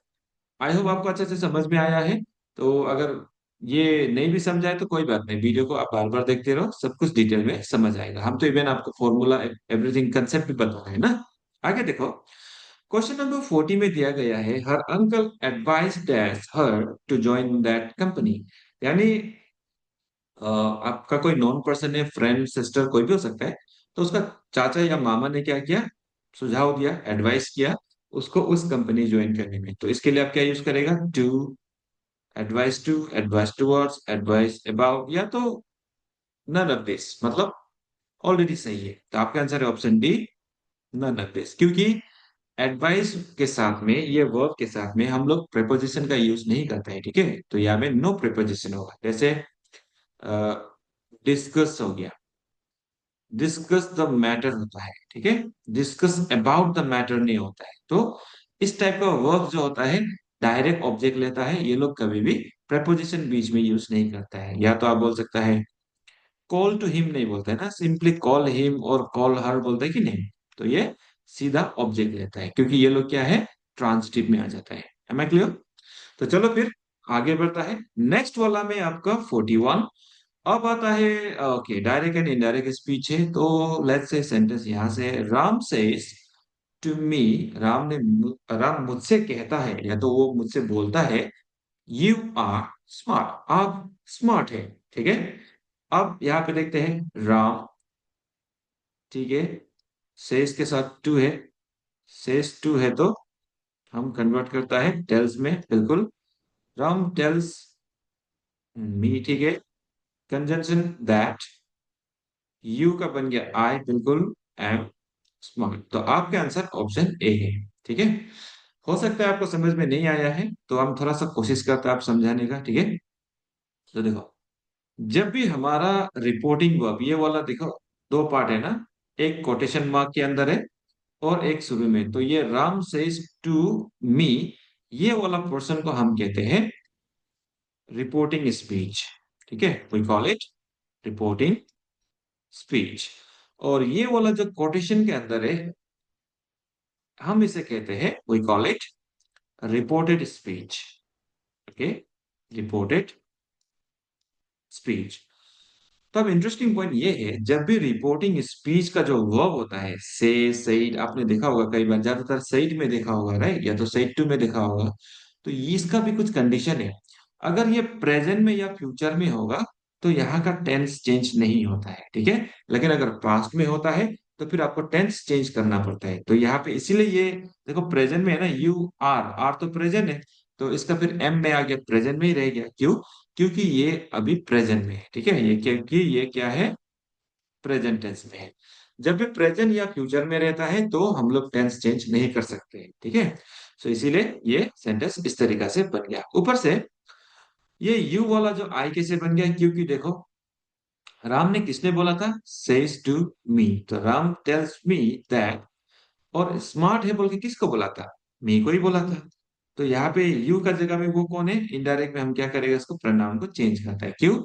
I hope आपको अच्छे से समझ में आया है। तो अगर ये नहीं भी समझाए तो कोई बात नहीं, वीडियो को आप बार बार देखते रहो, सब कुछ डिटेल में समझ आएगा। हम तो इवन आपको फॉर्मूला एवरीथिंग कंसेप्ट भी बता रहे हैं ना। आगे देखो, क्वेश्चन नंबर 40 में दिया गया है, her uncle advice dash her to join that company, यानी आपका कोई नॉन पर्सन है, फ्रेंड सिस्टर कोई भी हो सकता है, तो उसका चाचा या मामा ने क्या किया, सुझाव दिया, एडवाइस किया उसको उस कंपनी ज्वाइन करने में, तो इसके लिए आप क्या यूज करेगा, to, advice to, advice towards, advice about, या तो नन ऑफ दिस, मतलब ऑलरेडी सही है, तो आपका आंसर है option D, none of this, क्योंकि एडवाइस के साथ में, ये वर्ब के साथ में हम लोग प्रेपोजिशन का यूज नहीं करते हैं, ठीक है, तो यहाँ में नो प्रेपोजिशन होगा। जैसे डिस्कस हो गया, डिस्कस द मैटर होता है, ठीक है, डिस्कस अबाउट द मैटर नहीं होता है, तो इस टाइप का वर्ब जो होता है डायरेक्ट ऑब्जेक्ट लेता है, ये लोग कभी भी प्रेपोजिशन बीच में यूज नहीं करता है। या तो आप बोल सकता है कॉल टू हिम नहीं बोलते है ना, सिंपली कॉल हिम और कॉल हर बोलते हैं कि नहीं, तो ये सीधा ऑब्जेक्ट लेता है, क्योंकि ये लोग क्या है, ट्रांसिटिव में आ जाता है। Am I clear? तो चलो फिर आगे बढ़ता है, नेक्स्ट वाला में आपका 41। अब आता है okay, direct and indirect speech है, तो लेट्स से सेंटेंस यहां से, Ram says to me, Ram मुझसे कहता है, या तो वो मुझसे बोलता है, यू आर स्मार्ट, आप स्मार्ट है, ठीक है। अब यहाँ पे देखते हैं राम, ठीक है, सेज के साथ टू है, सेज टू है तो हम कन्वर्ट करता है टेल्स में, बिल्कुल, राम टेल्स मी, ठीक है, कंजंक्शन दैट, यू का बन गया आई, बिल्कुल, एम स्मार्ट, तो आपका आंसर ऑप्शन ए है, ठीक है। हो सकता है आपको समझ में नहीं आया है, तो हम थोड़ा सा कोशिश करते हैं आप समझाने का, ठीक है। तो देखो, जब भी हमारा रिपोर्टिंग वर्ब, ये वाला देखो, दो पार्ट है ना, एक कोटेशन मार्क के अंदर है और एक शुरू में, तो ये राम सेज टू मी, ये वाला पोर्शन को हम कहते हैं रिपोर्टिंग स्पीच, ठीक है, we call it reporting speech. और ये वाला जो कोटेशन के अंदर है, हम इसे कहते हैं, we call it reported speech, okay, reported speech. तो अब इंटरेस्टिंग पॉइंट ये है, जब भी रिपोर्टिंग स्पीच का जो वर्ब होता है, से, सेड, आपने देखा होगा कई बार, ज्यादातर सेड में देखा होगा, राइट, या तो सेड टू में देखा होगा, तो ये इसका भी कुछ कंडीशन है। अगर ये प्रेजेंट में या फ्यूचर में होगा तो यहाँ का टेंस चेंज नहीं होता है, ठीक है, लेकिन अगर पास्ट में होता है तो फिर आपको टेंस चेंज करना पड़ता है। तो यहाँ पे इसीलिए ये देखो, प्रेजेंट में है ना, यू आर, आर तो प्रेजेंट है, तो इसका फिर एम में आ गया, प्रेजेंट में ही रह गया, क्यों, क्योंकि ये अभी प्रेजेंट में है, ठीक है, ये क्योंकि ये क्या है, प्रेजेंट टेंस में है। जब भी प्रेजेंट या फ्यूचर में रहता है तो हम लोग टेंस चेंज नहीं कर सकते हैं, ठीक है। तो इसीलिए ये सेंटेंस इस तरीका से बन गया। ऊपर से ये यू वाला जो आई कैसे बन गया, क्योंकि देखो, राम ने किसने बोला था, सेज टू मी, तो राम टेल्स मी दैट, और स्मार्ट है बोल के किसको बोला था, मी को ही बोला था, तो यहाँ पे यू का जगह में वो कौन है, इनडायरेक्ट में हम क्या करेंगे, इसको प्रोनाउन को चेंज करता है, क्यों,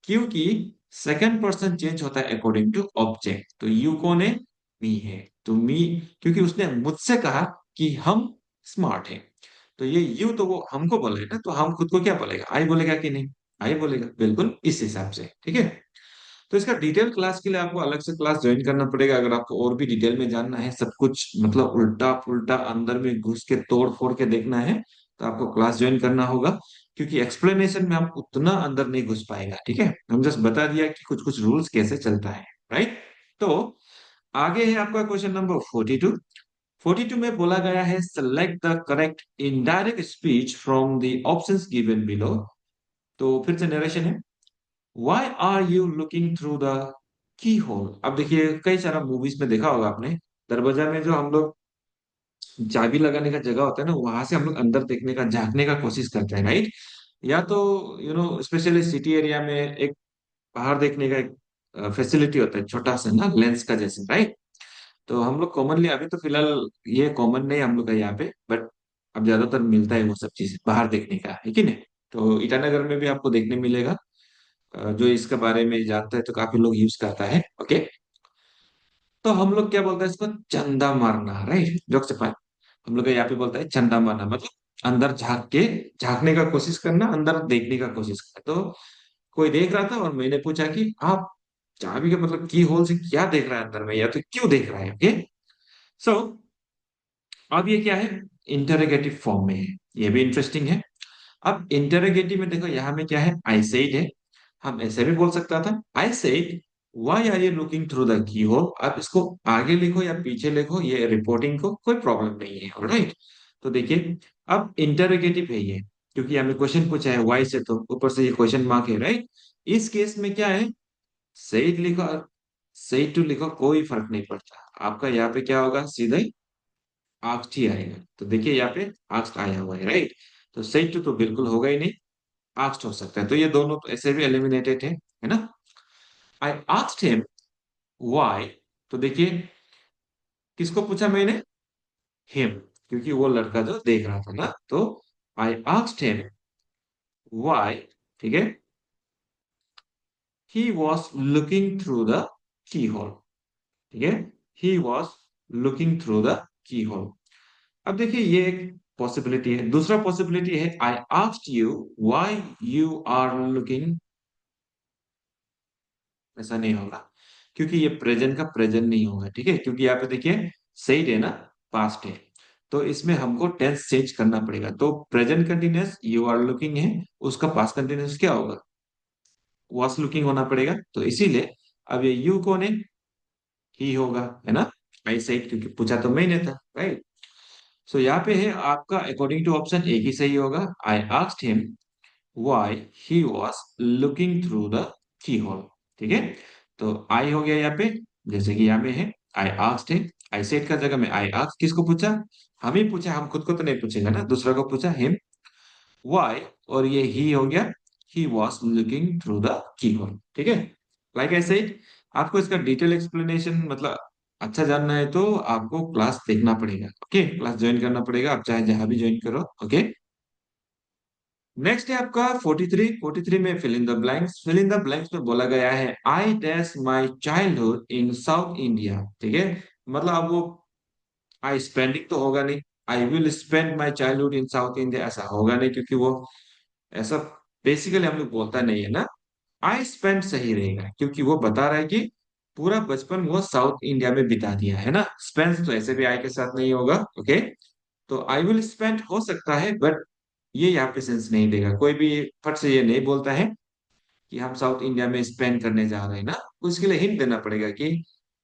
क्योंकि सेकंड पर्सन चेंज होता है अकॉर्डिंग टू ऑब्जेक्ट, तो यू कौन है, मी है, तो मी, क्योंकि उसने मुझसे कहा कि हम स्मार्ट हैं, तो ये यू तो वो हमको बोलेगा ना, तो हम खुद को क्या बोलेगा, आई बोलेगा कि नहीं, आई बोलेगा, बिल्कुल इस हिसाब से, ठीक है। तो इसका डिटेल क्लास के लिए आपको अलग से क्लास ज्वाइन करना पड़ेगा, अगर आपको और भी डिटेल में जानना है, सब कुछ मतलब उल्टा पुल्टा अंदर में घुस के तोड़ फोड़ के देखना है, तो आपको क्लास ज्वाइन करना होगा, क्योंकि एक्सप्लेनेशन में आप उतना अंदर नहीं घुस पाएगा, ठीक है। हम जस्ट बता दिया कि कुछ कुछ रूल्स कैसे चलता है, राइट। तो आगे है आपका क्वेश्चन नंबर 42। 42 में बोला गया है, select the correct indirect speech from the options given below. तो फिर से नरेशन है, Why are you looking through the keyhole? अब देखिए, कई सारा मूवीज में देखा होगा आपने, दरवाजा में जो हम लोग चाबी लगाने का जगह होता है ना, वहां से हम लोग अंदर देखने का, झांकने का कोशिश करते हैं, राइट। या तो स्पेशली सिटी एरिया में एक बाहर देखने का एक फैसिलिटी होता है, छोटा सा ना लेंस का जैसे, राइट। तो हम लोग कॉमनली, अभी तो फिलहाल ये कॉमन नहीं हम लोग का यहाँ पे, बट अब ज्यादातर मिलता है वो सब चीज बाहर देखने का, है कि नहीं। तो ईटानगर में भी आपको देखने मिलेगा, जो इसके बारे में जानता है तो काफी लोग यूज करता है, ओके। तो हम लोग क्या बोलते हैं इसको, चंदा मारना, राइट, जोक से पाए। हम लोग यहाँ पे बोलता है चंदा मारना, मतलब अंदर झांक के, झांकने का कोशिश करना, अंदर देखने का कोशिश करना। तो कोई देख रहा था और मैंने पूछा कि आप चाबी का मतलब की होल से क्या देख रहा है अंदर में, या तो क्यों देख रहा है, ओके। सो अब ये क्या है, इंटरोगेटिव फॉर्म में है, ये भी इंटरेस्टिंग है। अब इंटरोगेटिव में देखो, यहाँ में क्या है, आई सेड है। हम ऐसे भी बोल सकता था, I said why are you looking through the keyhole. आप इसको आगे लिखो या पीछे लिखो, ये रिपोर्टिंग को कोई प्रॉब्लम नहीं है, ऑलराइट। तो देखिए, अब इंटरोगेटिव है ये, क्योंकि हमें क्वेश्चन पूछा है वाई से, तो ऊपर से ये क्वेश्चन मार्क है, राइट। इस केस में क्या है, सेड लिखो और सेड टू लिखो, कोई फर्क नहीं पड़ता। आपका यहाँ पे क्या होगा, सीधा ही आस्ट ही आएगा। तो देखिए यहाँ पे आस्ट आया हुआ है, राइट। तो सेड टू तो बिल्कुल होगा ही नहीं, आस्ट हो सकता है। तो ये दोनों तो ऐसे भी एलिमिनेटेड है ना। I asked him why. तो देखिए, किसको पूछा मैंने, हिम, क्योंकि वो लड़का जो देख रहा था ना। तो आई आस्क्ड हिम व्हाई, ठीक है, he was looking through the keyhole, ठीक है, he was looking through the keyhole. अब देखिए, ये एक पॉसिबिलिटी है। दूसरा पॉसिबिलिटी है, I asked you why you are looking. ऐसा नहीं होगा, क्योंकि ये प्रेजेंट का प्रेजेंट नहीं होगा, ठीक है, क्योंकि यहाँ पे देखिए सही है ना, पास्ट है। तो इसमें हमको टेंस चेंज करना पड़ेगा। तो present continuous you are looking है, उसका पास्ट कंटिन्यूअस क्या होगा, वॉज लुकिंग होना पड़ेगा। तो इसीलिए अब ये यू कौन है, ही होगा, है ना। आई सेड, क्योंकि पूछा तो मैंने था, राइट। सो यहाँ पे है आपका अकॉर्डिंग टू ऑप्शन एक ही सही होगा, I asked him why he was looking through the keyhole, ठीक है। तो आई हो गया यहाँ पे, जैसे कि यहाँ पे है आई आस्क्ड है, आई सेड का जगह में आई आस्क्ड, किसको पूछा, हम ही पूछा, हम खुद को तो नहीं पूछेगा ना, दूसरा को पूछा हिम। why, और ये ही हो गया, he was looking through the keyhole, ठीक है। लाइक आई सेड, आपको इसका डिटेल एक्सप्लेनेशन मतलब अच्छा जानना है तो आपको क्लास देखना पड़ेगा, ओके, क्लास ज्वाइन करना पड़ेगा, आप चाहे जहां भी ज्वाइन करो, ओके। नेक्स्ट है आपका 43। 43 में fill in the blanks. Fill in the blanks में बोला गया है, I dash my childhood in South India, ठीक है। मतलब अब वो आई स्पेंडिंग तो होगा नहीं, I will spend my childhood in South India ऐसा होगा नहीं, क्योंकि वो ऐसा बेसिकली हम लोग बोलता नहीं है ना। आई स्पेंड सही रहेगा, क्योंकि वो बता रहा है कि पूरा बचपन वो साउथ इंडिया में बिता दिया है ना। स्पेंड तो ऐसे भी आई के साथ नहीं होगा, ओके। तो आई विल स्पेंड हो सकता है, बट ये यहाँ पे सेंस नहीं देगा। कोई भी फट से ये नहीं बोलता है कि हम साउथ इंडिया में स्पेंड करने जा रहे हैं ना। उसके लिए हिंट देना पड़ेगा कि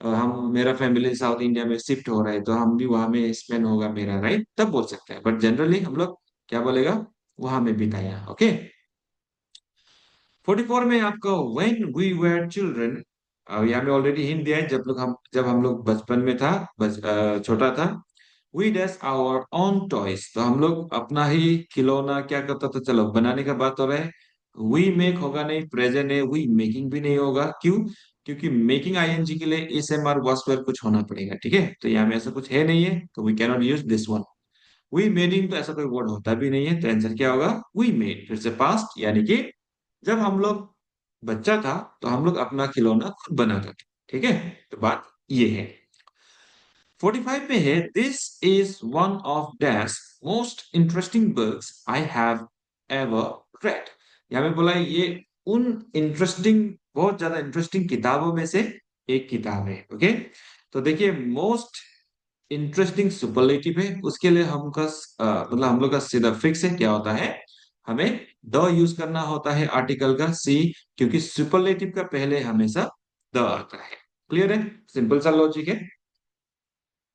हम, मेरा फैमिली साउथ इंडिया में शिफ्ट हो रहा है, तो हम भी वहां में स्पेंड होगा मेरा, राइट, तब बोल सकते हैं। बट जनरली हम लोग क्या बोलेगा, वहां में बिताया, ओके। 44 में आपका व्हेन वी वर चिल्ड्रन, यहाँ में ऑलरेडी हिंट दिया है, जब हम लोग बचपन में था, छोटा था। We dash our own toys, तो हम लोग अपना ही खिलौना क्या करता था, चलो बनाने का बात हो रहा है। वी मेक होगा नहीं, प्रेजेंट है, वी मेकिंग भी नहीं होगा, क्यों, क्योंकि मेकिंग आईएनजी के लिए is am are was verb कुछ होना पड़ेगा, ठीक है। तो यहाँ में ऐसा कुछ है नहीं है, तो we cannot use this one. We मेडिंग तो ऐसा कोई वर्ड होता भी नहीं है, तो आंसर क्या होगा, वी मेड, फिर से पास्ट, यानी कि जब हम लोग बच्चा था तो हम लोग अपना खिलौना खुद बनाते थे, ठीक है। तो बात ये है। 45 पे है, this is one of dash most interesting books I have ever read. यहाँ पे बोला है ये उन इंटरेस्टिंग, बहुत ज्यादा इंटरेस्टिंग किताबों में से एक किताब है। ओके, तो देखिए मोस्ट इंटरेस्टिंग सुपरलेटिव है, उसके लिए हमका मतलब हम लोग का सीधा फिक्स है क्या होता है, हमें द यूज करना होता है आर्टिकल का सी, क्योंकि सुपरलेटिव का पहले हमेशा द आता है। क्लियर है, सिंपल सा लॉजिक है।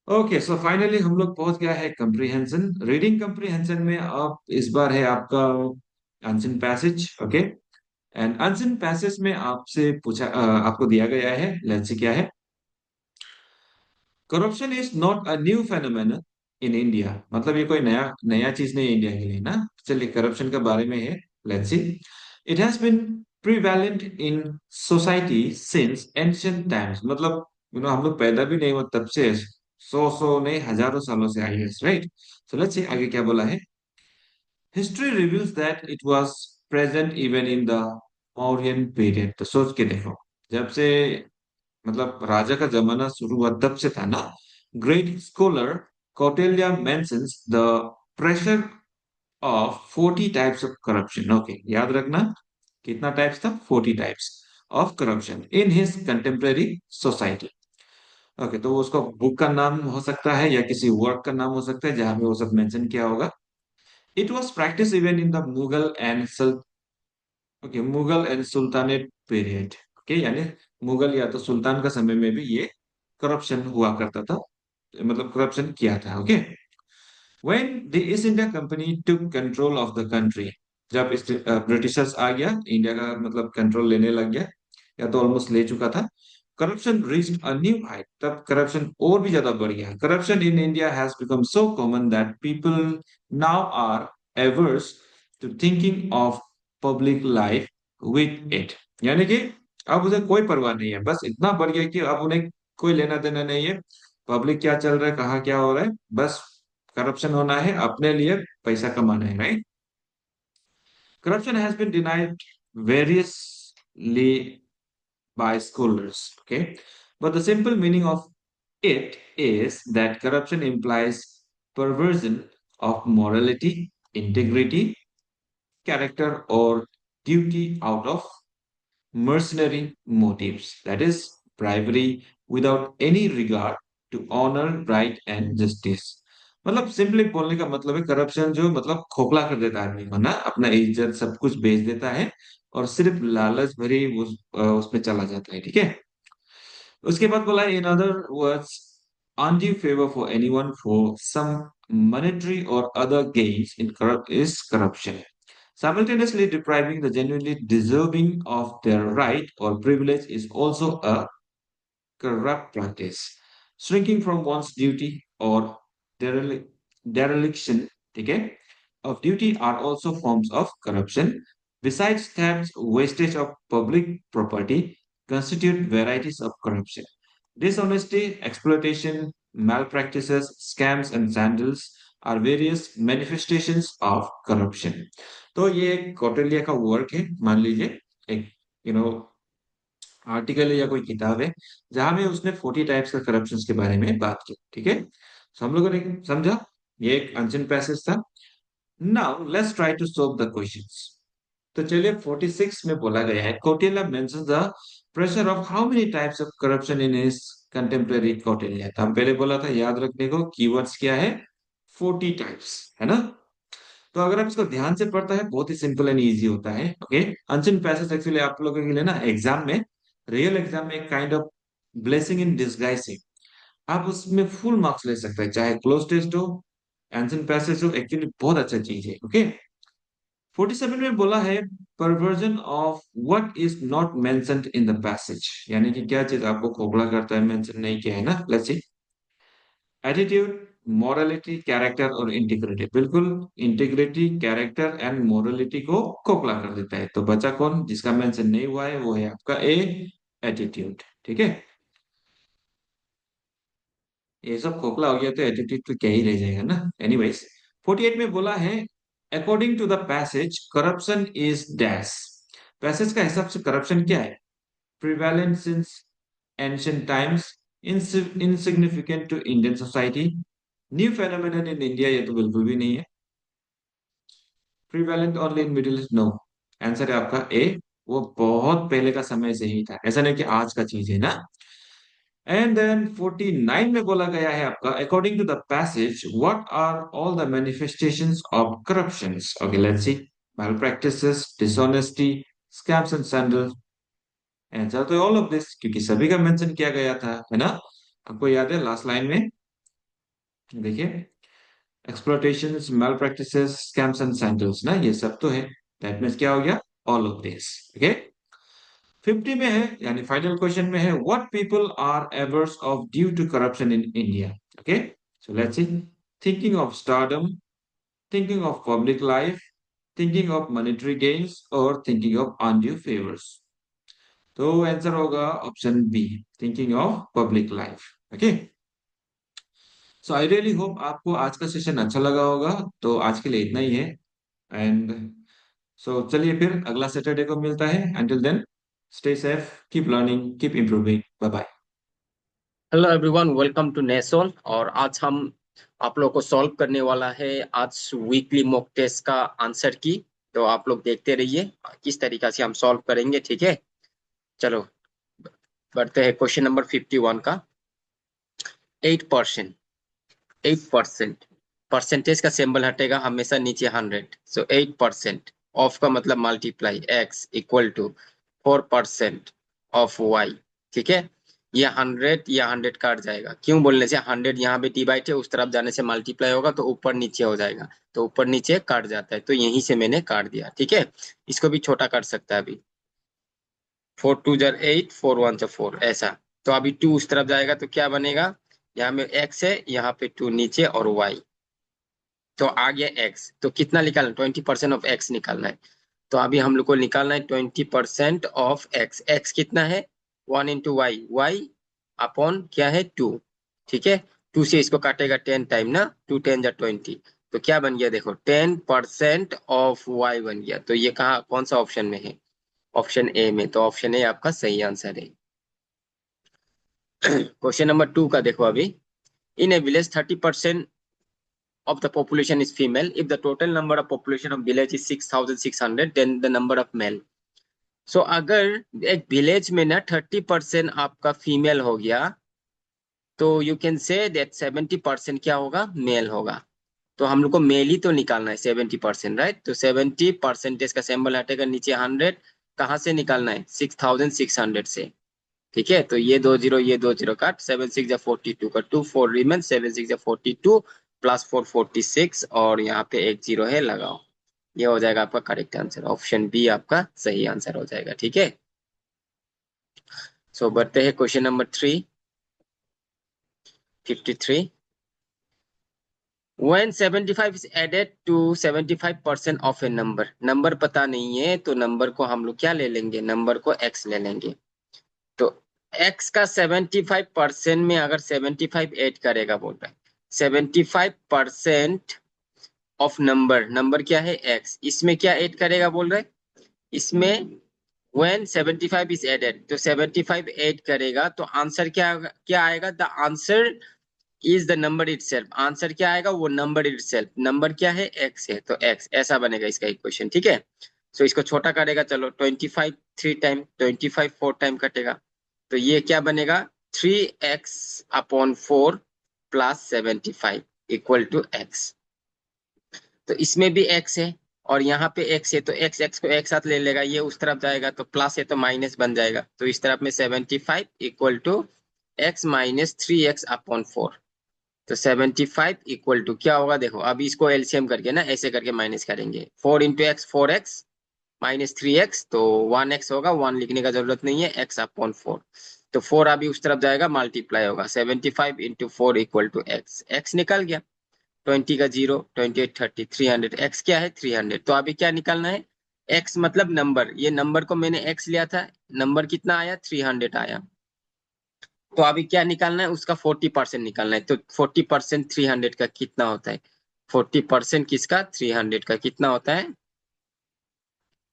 ओके, सो फाइनली हम लोग पहुंच गया है कंप्रीहेंशन, रीडिंग कंप्रीहेंशन में। अब इस बार है आपका unseen passage. Okay, and unseen passage में आपसे पूछा आपको दिया गया है, लेट्स सी क्या है। Corruption is not a new phenomenon in India, मतलब ये कोई नया नया चीज नहीं है इंडिया के लिए ना। चलिए करप्शन के बारे में है, let's see. It has been prevalent in society since ancient times, मतलब हम लोग पैदा भी नहीं हुए तब से, सौ नहीं हजारों सालों से आई है, राइट। सो लेट्स सी आगे क्या बोला है। History reveals that it was present even in the Mauryan period, तो सोच के देखो, जब से मतलब राजा का जमाना शुरू हुआ तब से था ना। Great scholar Kautilya mentions the pressure of 40 types of corruption. Okay, याद रखना कितना टाइप्स था, 40 types of corruption in his contemporary society. Okay, तो उसका बुक का नाम हो सकता है या किसी वर्क का नाम हो सकता है जहां पे वो सब मेंशन किया होगा। It was practice even in the Mughal and okay, Mughal and sultanate period. Okay, यानी मुगल या तो सुल्तान का समय में भी ये करप्शन हुआ करता था, मतलब करप्शन किया था। Okay, when the east India company took control of the country, जब ब्रिटिशर्स आ गया इंडिया का मतलब कंट्रोल लेने लग गया, या तो ऑलमोस्ट ले चुका था, corruption reached a new height, तब करप्शन और भी ज्यादा बढ़ गया। Corruption in India has become so common that people now are averse to thinking of public life with it, यानी कि अब उसे कोई परवाह नहीं है, बस इतना बढ़ गया कि अब उन्हें कोई लेना देना नहीं है, पब्लिक क्या चल रहा है, कहाँ क्या हो रहा है, बस करप्शन होना है, अपने लिए पैसा कमाना है, right. Corruption has been defined variously by scholars. Okay, but the simple meaning of it is that corruption implies perversion of morality, integrity, character, or duty out of mercenary motives. That is bribery without any regard to honor, right, and justice. मतलब simply बोलने का मतलब है corruption जो मतलब खोखला कर देता है आदमी को ना, अपना इज्जत सब कुछ बेच देता है और सिर्फ लालच भरी उसमें चला जाता है, ठीक है। उसके बाद बोला in other words undue favor for anyone for some monetary or other gains in corrupt is corruption, simultaneously depriving the genuinely deserving of their right or privilege is also a corrupt practice. Shrinking from one's duty or dereliction, okay, of duty are also forms of corruption. Besides theft, wastage of public property constitute varieties of corruption. Dishonesty, exploitation, malpractices, scams, and scandals are various manifestations of corruption. तो ये एक कौटिल्य का work है, मान लीजिए एक you know article है या कोई किताब है जहां में उसने 40 टाइप्स का करप्शन के बारे में बात की, ठीक है। तो हम लोगों ने समझा ये एक अनचिन पैसेज था। Now let's try to solve the questions. तो चलिए 46 में बोला गया है Kautilya mentions the pressure of how many types of corruption in his contemporary Kautilya. तो हम पहले बोला था याद रखने को कीवर्ड्स क्या है, 40 टाइप्स, है ना। तो अगर आप इसको ध्यान से पढ़ता है बहुत ही सिंपल एंड इजी होता है। ओके, अनचिन पैसेज एक्चुअली आप लोगों के लिए ना एग्जाम में, रियल एग्जाम में एक kind of blessing in disguise है। आप उसमें फुल मार्क्स ले सकते हैं, चाहे क्लोज टेस्ट हो, एंसन पैसेज हो, एक्चुअली बहुत अच्छा चीज है। ओके, 47 में बोला है perversion of what is not mentioned in the passage, यानी कि क्या चीज आपको खोखला करता है, मेंशन नहीं किया है ना। Let's see, attitude, morality, character और इंटीग्रिटी, बिल्कुल इंटीग्रिटी, कैरेक्टर एंड मोरालिटी को खोखला कर देता है। तो बचा कौन जिसका मेंशन नहीं हुआ है, वो है आपका ए, एटीट्यूड, ठीक है। ये सब खोखला हो गया तो एटीट्यूड तो क्या ही रह जाएगा ना। एनीवेज, 48 में बोला है according to the passage corruption is dash. Passage का हिसाब से करप्शन क्या है, prevalent since ancient times, insignificant to Indian society, new phenomenon in India, ये तो बिल्कुल भी नहीं है, prevalent only in middle east, no. Answer है आपका ए। वो बहुत पहले का समय से ही था, ऐसा नहीं कि आज का चीज है ना। एंड देन 49 में बोला गया है आपका, according to the passage what are all the manifestations of corruptions. Okay let's see. Malpractices, dishonesty, scams and scandal. Answer तो ऑल ऑफ दिस, क्योंकि सभी का मेंशन किया गया था, है ना। आपको याद है लास्ट लाइन में, देखिए, एक्सप्लॉयटेशंस, मैल प्रैक्टिसेस, स्कैम्स एंड सैंडल्स ना, ये सब तो है। दैट मीन्स क्या हो गया, ऑल ऑफ दिस। ओके। 50 में है, यानी फाइनल क्वेश्चन में है, what people are averse of due to corruption in India. Okay, so let's see. Thinking of stardom, thinking of public life, thinking of monetary gains, और thinking of undue favours. तो answer होगा option B, thinking of public life. Okay. So I really hope आपको आज का session अच्छा लगा होगा। तो आज के लिए इतना ही है। एंड सो चलिए फिर अगला सैटरडे को मिलता है। Until then, stay safe, keep learning, keep improving. Bye bye. Hello everyone, welcome to Nesol. और आज हम आप लोग को सॉल्व करने वाला है आज वीकली मॉक टेस्ट का आंसर की। तो आप लोग देखते रहिए किस तरीका से हम सॉल्व करेंगे, ठीक है। चलो बढ़ते हैं क्वेश्चन नंबर 51 का। 8%, 8% परसेंटेज का सिंबल हटेगा हमेशा नीचे 100। सो 8% ऑफ का मतलब multiply x equal to 4% of y, ठीक है। ये 100 या 100 काट जाएगा, क्यों बोलने से 100 यहाँ पे डिवाइड है, उस तरफ जाने से मल्टीप्लाई होगा तो ऊपर नीचे हो जाएगा, तो ऊपर नीचे काट जाता है, तो यहीं से मैंने काट दिया, ठीक है। इसको भी छोटा काट सकता है अभी। 4 2 जार 8, 4 1 जार 4, ऐसा। तो अभी 2 उस तरफ जाएगा तो क्या बनेगा, यहाँ में x है, यहाँ पे 2 नीचे और y, तो आ गया x। तो कितना निकालना, 20% ऑफ x निकालना है। तो अभी हम लोग को निकालना है 20% ऑफ x। x कितना है, 1 इंटू वाई, वाई अपॉन क्या है 2, ठीक है। 2 से इसको काटेगा 10 टाइम ना, 2 10 जा 20। तो क्या बन गया देखो, 10% ऑफ y बन गया। तो ये कहाँ, कौन सा ऑप्शन में है, ऑप्शन ए में। तो ऑप्शन ए आपका सही आंसर है। क्वेश्चन नंबर 2 का देखो अभी। इन ए village 30% of the population is female. If the total number of population of village is 6,600, then the number of male. So अगर एक विलेज में ना 30% आपका फीमेल हो गया, तो यू कैन से दैट 70% क्या होगा, मेल होगा। तो हम लोग को मेल ही तो निकालना है 70%, राइट। तो 70% का सिंबल हटेगा नीचे 100, कहाँ से निकालना है, 6,600 से, ठीक है। तो ये 2 जीरो, ये 2 जीरो काट, 7 6 जा 42 का 2 4 रिमेन, 7 6 जा 42 प्लस 4 46, और यहाँ पे एक जीरो है, लगाओ। ये हो जाएगा आपका करेक्ट आंसर, ऑप्शन बी आपका सही आंसर हो जाएगा, ठीक है। सो बढ़ते हैं question number 3, 53। When 75 is added to 75% of a number, number पता नहीं है तो नंबर को हम लोग क्या ले लेंगे, नंबर को x ले लेंगे। तो x का 75% में अगर 75 ऐड करेगा बोल रहा है, 75% ऑफ नंबर, नंबर क्या है x, इसमें क्या ऐड करेगा बोल रहे, इसमें when 75 is added, तो 75 ऐड करेगा तो आंसर क्या क्या आएगा, the answer is the number itself. Answer क्या आएगा, वो नंबर इटसेल्फ। नंबर क्या है, x है, तो x ऐसा बनेगा इसका इक्वेशन, ठीक है। सो इसको छोटा करेगा, चलो 25 3 टाइम, 25 4 टाइम कटेगा, तो ये क्या बनेगा, 3x upon 4 plus 75 equal to x। तो इसमें भी x है और यहाँ पे x है, तो x x को एक साथ ले लेगा, ये उस तरफ जाएगा तो प्लस है तो माइनस बन जाएगा, तो इस तरफ में 75 equal to x minus 3x upon 4। तो 75 इक्वल टू क्या होगा, देखो अभी इसको एलसीएम करके ना ऐसे करके माइनस करेंगे, 4 into x 4x minus 3x, तो 1x होगा, 1 लिखने का जरूरत नहीं है, x अपॉन 4। तो 4 अभी उस तरफ जाएगा, मल्टीप्लाई होगा, 75 into 4 equal to x, x निकल गया, 20 का 0, 28 30 300, x क्या है 300। तो अभी क्या निकालना है, x मतलब नंबर, ये नंबर को मैंने x लिया था, नंबर कितना आया 300 आया। तो अभी क्या निकालना है, उसका 40% निकालना है। तो 40% 300 का कितना होता है, 40% किसका, 300 का कितना होता है,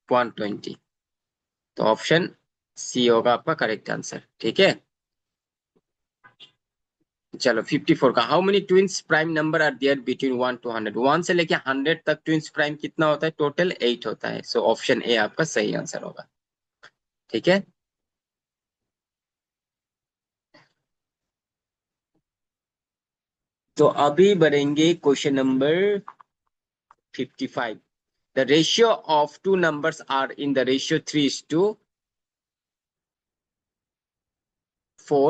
120। तो ऑप्शन सी होगा आपका करेक्ट आंसर, ठीक है। चलो 54 का, how many twins prime number are there between 1 to 100? 1 से लेके 100 तक ट्विंस प्राइम कितना होता है? टोटल 8 होता है। सो ऑप्शन ए आपका सही आंसर होगा। ठीक है, तो अभी बढ़ेंगे question number 55। The ratio of two numbers are in the ratio 3:4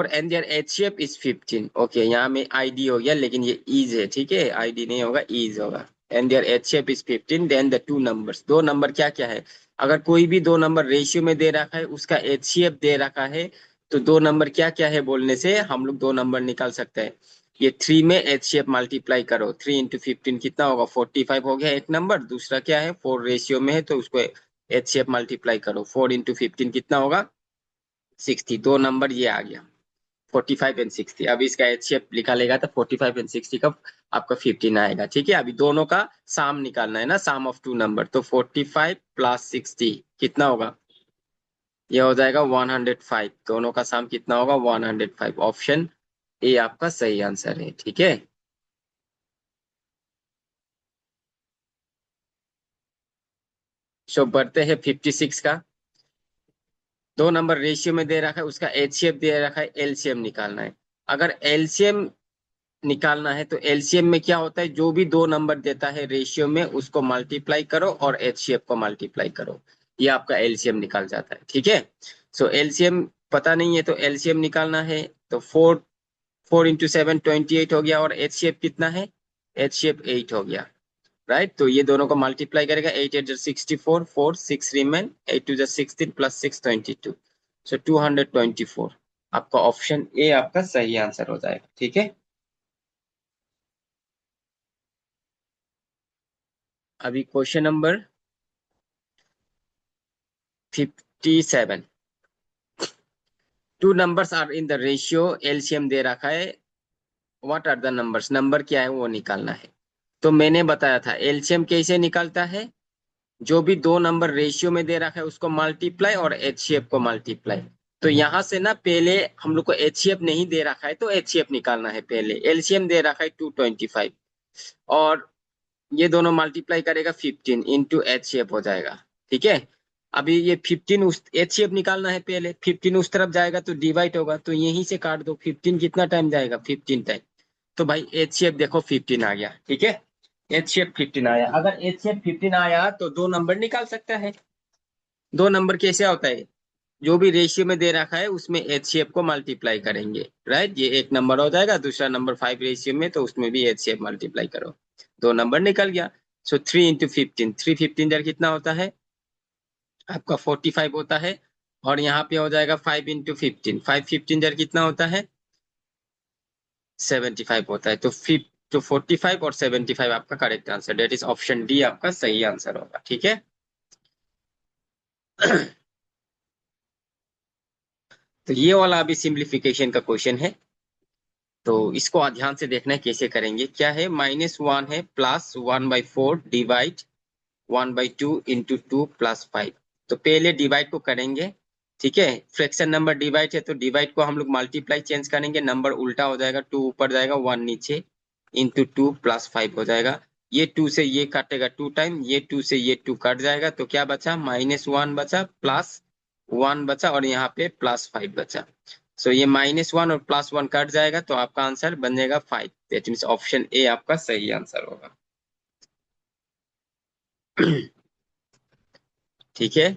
and their HCF is 15। Okay, यहाँ में ID हो गया, लेकिन ये इज है। ठीक है, ID नहीं होगा, इज होगा। And their HCF is 15, then the two numbers, दो नंबर क्या क्या है? अगर कोई भी दो नंबर रेशियो में दे रखा है, उसका HCF दे रखा है, तो दो नंबर क्या क्या है बोलने से हम लोग दो नंबर निकाल सकते हैं। ये 3 में HCF मल्टीप्लाई करो, 3 इंटू 15 कितना होगा? 45 हो गया एक नंबर। दूसरा क्या है? 4 रेशियो में है, तो उसको HCF मल्टीप्लाई करो, 4 इंटू 15 कितना होगा? 60। दो नंबर ये आ गया, 45 एंड 60। अब इसका HCF निकालेगा तो 45 एंड 60 का आपका 15 आएगा। ठीक है, अभी दोनों का साम निकालना है ना, साम ऑफ टू नंबर। तो 45 प्लस 60 कितना होगा? ये हो जाएगा 105। दोनों का साम कितना होगा? 105। ऑप्शन ए आपका सही आंसर है। ठीक है, सो बढ़ते हैं 56 का। दो नंबर रेशियो में दे रखा है, उसका HCF दे रखा है, LCM निकालना है। अगर LCM निकालना है तो एलसीएम में क्या होता है? जो भी दो नंबर देता है रेशियो में, उसको मल्टीप्लाई करो और HCF को मल्टीप्लाई करो, ये आपका एलसीएम निकाल जाता है। ठीक है, सो एलसीएम पता नहीं है तो एलसीएम निकालना है। तो 4 इंटू 7 28 हो गया, और HCF कितना है? HCF 8 हो गया, राइट। तो ये दोनों को मल्टीप्लाई करेगा, 8 8 64, 4 6 रिमेन, 8 2 16 प्लस 6 22, सो 224। आपका ऑप्शन ए आपका सही आंसर हो जाएगा। ठीक है, अभी question number 57। Two numbers are in the ratio, LCM दे रखा है। What are the numbers? Number क्या है वो निकालना है। तो मैंने बताया था एलसीएम कैसे निकालता है, जो भी दो नंबर रेशियो में दे रखा है उसको मल्टीप्लाई और HCF को मल्टीप्लाई। तो यहां से ना, पहले हम लोग को HCF नहीं दे रखा है तो HCF निकालना है पहले। एलसीएम दे रखा है 225, और ये दोनों मल्टीप्लाई करेगा 15 इंटू HCF हो जाएगा। ठीक है, अभी ये 15 उस HCF निकालना है पहले, 15 उस तरफ जाएगा तो डिवाइड होगा, तो यहीं से काट दो। 15 कितना टाइम जाएगा? 15 टाइम। तो भाई HCF देखो 15 आ गया। ठीक है, HCF 15 आया। अगर HCF 15 आया तो दो नंबर निकाल सकता है। दो नंबर कैसे होता है? जो भी रेशियो में दे रखा है उसमें HCF को मल्टीप्लाई करेंगे, राइट। ये एक नंबर हो जाएगा, दूसरा नंबर 5 रेशियो में, तो उसमें भी HCF मल्टीप्लाई करो, दो नंबर निकल गया। सो 3 इंटू 15, 3 15 जर कितना होता है? आपका 45 होता है। और यहाँ पे हो जाएगा 5 इंटू 15, 5 15 जर कितना होता है? 75 होता है। तो 45 और 75 आपका correct answer, that is option D आपका सही आंसर होगा। ठीक है, तो ये वाला अभी सिंप्लीफिकेशन का क्वेश्चन है, तो इसको ध्यान से देखना है कैसे करेंगे। क्या है? -1 है, +1/4 डिवाइड 1/2 इंटू 2 प्लस 5। तो पहले डिवाइड को करेंगे। ठीक है, फ्रैक्शन नंबर डिवाइड है तो डिवाइड को हम लोग मल्टीप्लाई चेंज करेंगे, नंबर उल्टा हो जाएगा, 2 ऊपर जाएगा 1 नीचे, इंटू 2 प्लस 5 हो जाएगा। ये 2 से ये काटेगा 2 टाइम, ये 2 से ये 2 कट जाएगा, तो क्या बचा? -1 बचा, +1 बचा, और यहाँ पे +5 बचा। सो ये -1 और +1 कट जाएगा, तो आपका आंसर बन जाएगा 5। दैट मीन्स ऑप्शन ए आपका सही आंसर होगा। ठीक है,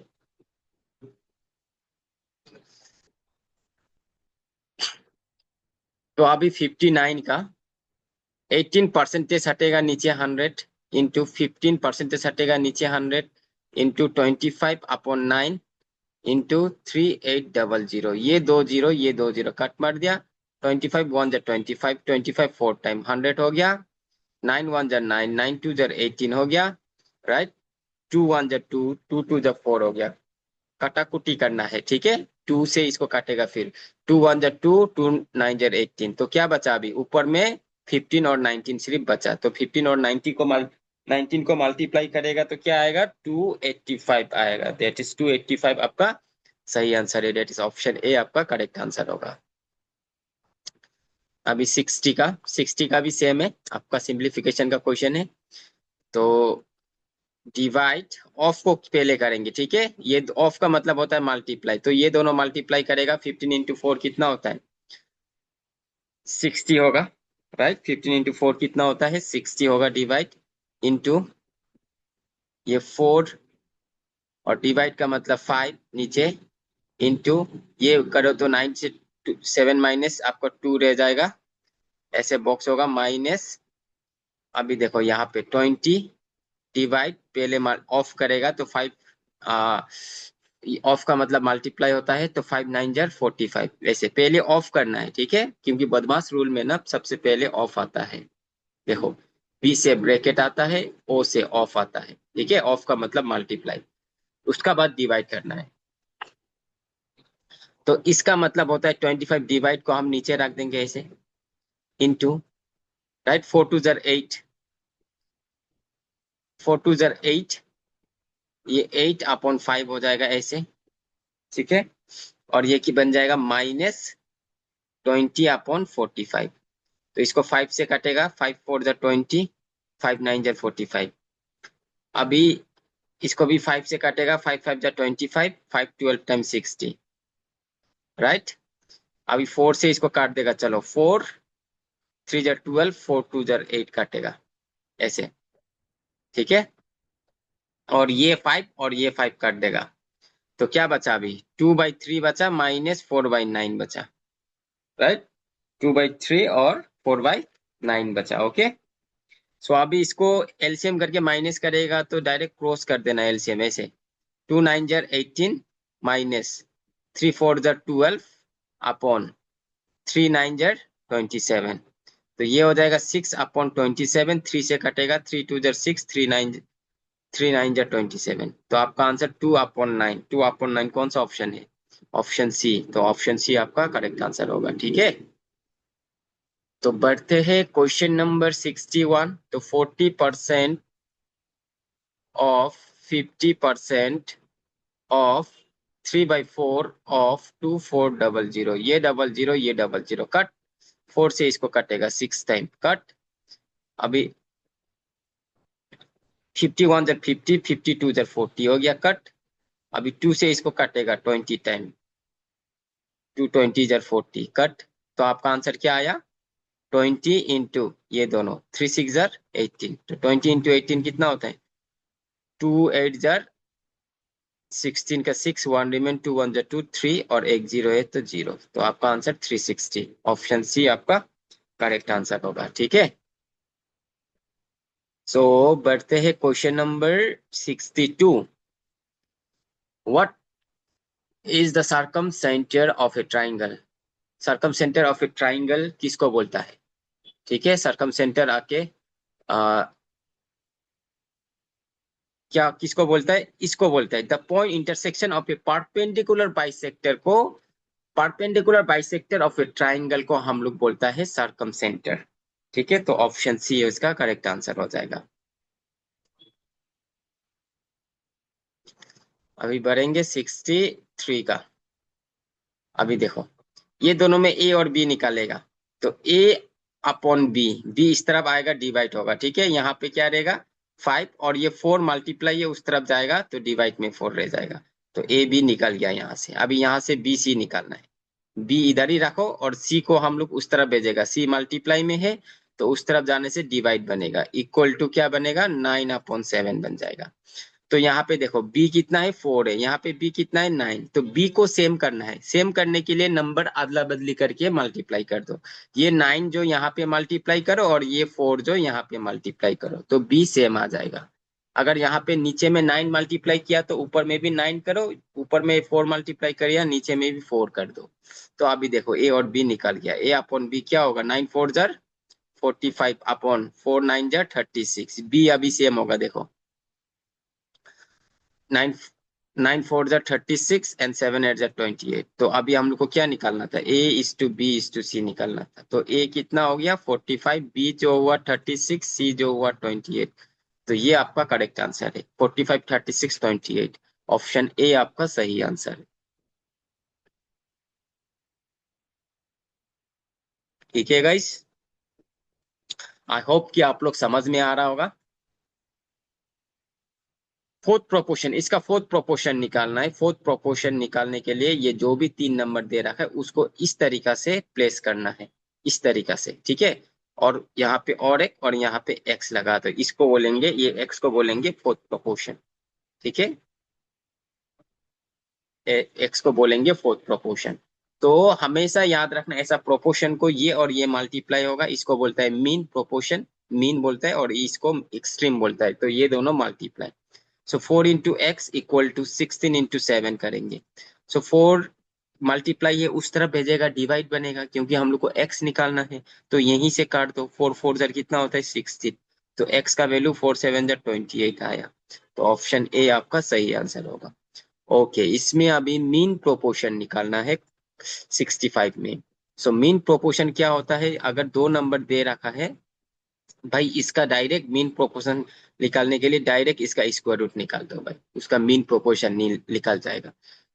तो अभी 59 का 18 परसेंटेज हटेगा नीचे 100, इंटू 15 परसेंटेज हटेगा नीचे 100, इंटू 25/9, इंटू 3800। ये दो जीरो, ये दो जीरो कट मार दिया। 25 1 जा 25, 25 4 टाइम 100 हो गया। 9 1 जा 9, 9 2 जा 18 हो गया, राइट। 2 1 जा 2, 2 2 जा 4 हो गया। काटाकुटी करना है। ठीक है, 2 से इसको काटेगा, फिर 2 1 जा 2, 2 9 जा 18। तो क्या बचा? अभी ऊपर में 15 और 19 सिर्फ बचा, तो 15 और 19 को मल्टीप्लाई करेगा तो क्या आएगा? 285 आएगा। दैट इज 285 आपका सही आंसर है। दैट इज ऑप्शन ए आपका करेक्ट आंसर होगा। अभी 60 का भी सेम है, आपका सिंप्लीफिकेशन का क्वेश्चन है। तो डिवाइड, ऑफ को पहले करेंगे, ठीक है। ये ऑफ का मतलब होता है मल्टीप्लाई, तो ये दोनों मल्टीप्लाई करेगा। 15 इंटू 4 कितना होता है? 60 होगा, राइट। 15 इंटू 4 कितना होता है? 60 होगा। डिवाइड इंटू ये 4, और डिवाइड का मतलब 5 नीचे, इंटू ये करो तो 9 से 7 माइनस आपका 2 रह जाएगा, ऐसे बॉक्स होगा माइनस। अभी देखो यहाँ पे 20 डिवाइड, पहले ऑफ करेगा तो 5, ऑफ का मतलब मल्टीप्लाई होता है, तो 5 9 जार 45, वैसे पहले ऑफ करना है, ठीक है, क्योंकि बदमाश रूल में ना सबसे पहले ऑफ आता है। देखो, बी से ब्रैकेट आता है, ओ से ऑफ आता है, ठीक है। ऑफ का मतलब मल्टीप्लाई, उसका बाद डिवाइड करना है। तो इसका मतलब होता है 25 डिवाइड को हम नीचे रख देंगे ऐसे, इंटू, राइट। 4 2 जार 8, 4 2 जार 8, ये 8 अपॉन 5 हो जाएगा ऐसे, ठीक है। और ये की बन जाएगा माइनस 20 अपॉन 45। तो इसको 5 से कटेगा, 5 4 जार 20, 5 9 जार 45। अभी इसको भी 5 से कटेगा, 5 5 जार 25, 5 12 टाइम्स 60, राइट। अभी 4 से इसको काट देगा, चलो 4 3 जार 12, 4 2 जार 8 काटेगा ऐसे, ठीक है। और ये 5 और ये 5 काट देगा, तो क्या बचा? अभी 2/3 बचा, माइनस 4/9 बचा, राइट। 2/3 और 4/9 बचा, ओके। सो अभी इसको एलसीएम करके माइनस करेगा तो डायरेक्ट क्रॉस कर देना एलसीएम ऐसे। 2 9 jar 18 minus 3 4 jar 12 upon 3 9 jar 27। तो ये हो जाएगा 6 अपॉन 27, 3 से कटेगा, 3 2 जार 6, 3 9 जार 27। तो आपका आंसर 2 अपॉन 9, 2 अपॉन 9 कौन सा ऑप्शन है? Option C. तो ऑप्शन सी आपका करेक्ट आंसर होगा, ठीक है। तो बढ़ते हैं क्वेश्चन नंबर 61। तो 40% of 50% of 3/4 of 2400, ये 00, ये 00 कट, 4 से इसको कटेगा 6 टाइम कट। अभी 51 जब 50, 52 जब 40 हो गया कट। अभी 2 से इसको कटेगा 20 टाइम, 220 जब 40 कट। तो आपका आंसर क्या आया? 20 इंटू ये दोनों, 3 6 जर 18, तो 20 इंटू 18 कितना होता है? 2 8 जर 16 का 6, 1 रिमेन, 2 1 जर 2 3, और एक 0 है तो 0। तो आपका आंसर 360, ऑप्शन सी आपका करेक्ट आंसर होगा, ठीक है। सो बढ़ते हैं question number 62। What is the circum centre of a triangle? Circum centre of a triangle किसको बोलता है? ठीक है, सर्कम सेंटर आके क्या किसको बोलता है? इसको बोलता है the point intersection of a perpendicular bisector को, perpendicular bisector of a triangle को हम लोग बोलता है सर्कम सेंटर, ठीक है। तो ऑप्शन सी है इसका करेक्ट आंसर हो जाएगा। अभी बढ़ेंगे 63 का। अभी देखो, ये दोनों में ए और बी निकालेगा, तो ए अपॉन बी, बी इस तरफ आएगा डिवाइड होगा, ठीक है। यहाँ पे क्या रहेगा? 5, और ये 4 मल्टीप्लाई है उस तरफ जाएगा तो डिवाइड में 4 रह जाएगा। तो ए बी निकल गया यहाँ से। अभी यहाँ से बी सी निकालना है, बी इधर ही रखो और सी को हम लोग उस तरफ भेजेगा, सी मल्टीप्लाई में है तो उस तरफ जाने से डिवाइड बनेगा, इक्वल टू क्या बनेगा? 9/7 बन जाएगा। तो यहाँ पे देखो बी कितना है? 4 है, यहाँ पे बी कितना है? 9। तो बी को सेम करना है, सेम करने के लिए नंबर अदला बदली करके मल्टीप्लाई कर दो। ये 9 जो यहाँ पे मल्टीप्लाई करो और ये 4 जो यहाँ पे मल्टीप्लाई करो, तो बी सेम आ जाएगा। अगर यहाँ पे नीचे में 9 मल्टीप्लाई किया तो ऊपर में भी 9 करो, ऊपर में 4 मल्टीप्लाई करिए, नीचे में भी 4 कर दो। तो अभी देखो ए और बी निकल गया। ए अपॉन बी क्या होगा? 9 4 जार 45 अपॉन 4 9 जार 36। बी अभी सेम होगा, देखो 9 9 4 जार 36 एंड 7 8 जार 28। तो अभी हम लोग को क्या निकालना था? A is to B is to C निकालना था। तो ए कितना हो गया? 45, बी जो हुआ 36, सी जो हुआ 28। तो ये आपका करेक्ट आंसर है, 45 36 28। ऑप्शन ए आपका सही आंसर है। ठीक है गाइस, आई होप कि आप लोग समझ में आ रहा होगा। फोर्थ प्रोपोर्शन, इसका फोर्थ प्रोपोर्शन निकालना है। फोर्थ प्रोपोर्शन निकालने के लिए ये जो भी 3 नंबर दे रखा है उसको इस तरीका से प्लेस करना है, इस तरीका से, ठीक है। और यहाँ पे और एक, और यहाँ पे एक्स लगा दो, इसको बोलेंगे, ये एक्स को बोलेंगे फोर्थ प्रोपोर्शन, ठीक है। एक्स को बोलेंगे फोर्थ प्रोपोर्शन। तो हमेशा याद रखना, ऐसा प्रोपोर्शन को ये और ये मल्टीप्लाई होगा, इसको बोलता है मीन प्रोपोर्शन, मीन बोलता है, और इसको एक्सट्रीम बोलता है, तो ये दोनों multiply. So 4 into x equal to 16 into 7 करेंगे। सो 4 मल्टीप्लाई है उस तरफ भेजेगा, डिवाइड बनेगा, क्योंकि हम लोग को एक्स निकालना है, तो यहीं से काट दो। 4 4 जर कितना होता है 16, तो एक्स का वैल्यू 4 7 जर 28 आया। तो ऑप्शन ए आपका सही आंसर होगा। ओके, इसमें अभी मीन प्रोपोर्शन निकालना है 65 में। सो मीन प्रोपोर्शन क्या होता है, अगर 2 नंबर दे रखा है भाई, इसका डायरेक्ट मीन प्रोपोर्शन निकालने के लिए डायरेक्ट इसका स्क्वायर रूट निकाल दो भाई, उसका मीन प्रोपोर्शन निकल जाएगा।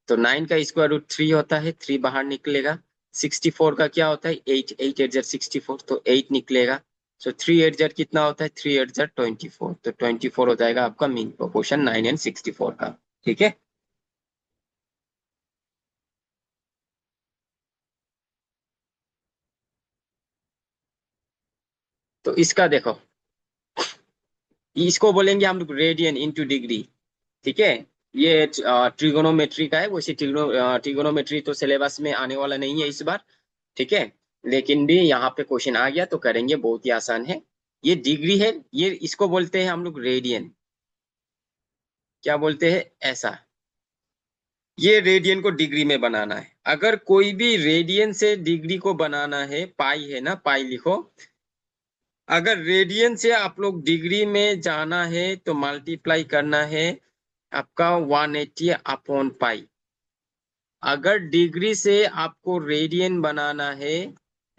तो 9 का स्क्वायर रूट 3 होता है, 3 बाहर निकलेगा। 64 का क्या होता है 8, 8 8 जर 64, तो 8 निकलेगा। सो 3 8 जर कितना होता है 3 8 जर 24, तो 24 हो जाएगा आपका मीन प्रोपोर्शन 9 एंड 64 का, ठीक है। तो इसका देखो, इसको बोलेंगे हम लोग रेडियन इंटू डिग्री, ठीक है। ये ट्रिगोनोमेट्री का है, वैसे ट्रिगोनोमेट्री तो सिलेबस में आने वाला नहीं है इस बार, ठीक है। लेकिन भी यहाँ पे क्वेश्चन आ गया तो करेंगे, बहुत ही आसान है। ये डिग्री है, ये इसको बोलते हैं हम लोग रेडियन, क्या बोलते हैं ऐसा। ये रेडियन को डिग्री में बनाना है। अगर कोई भी रेडियन से डिग्री को बनाना है, पाई है ना, पाई लिखो। अगर रेडियन से आप लोग डिग्री में जाना है तो मल्टीप्लाई करना है आपका 180 अपॉन पाई। अगर डिग्री से आपको रेडियन बनाना है,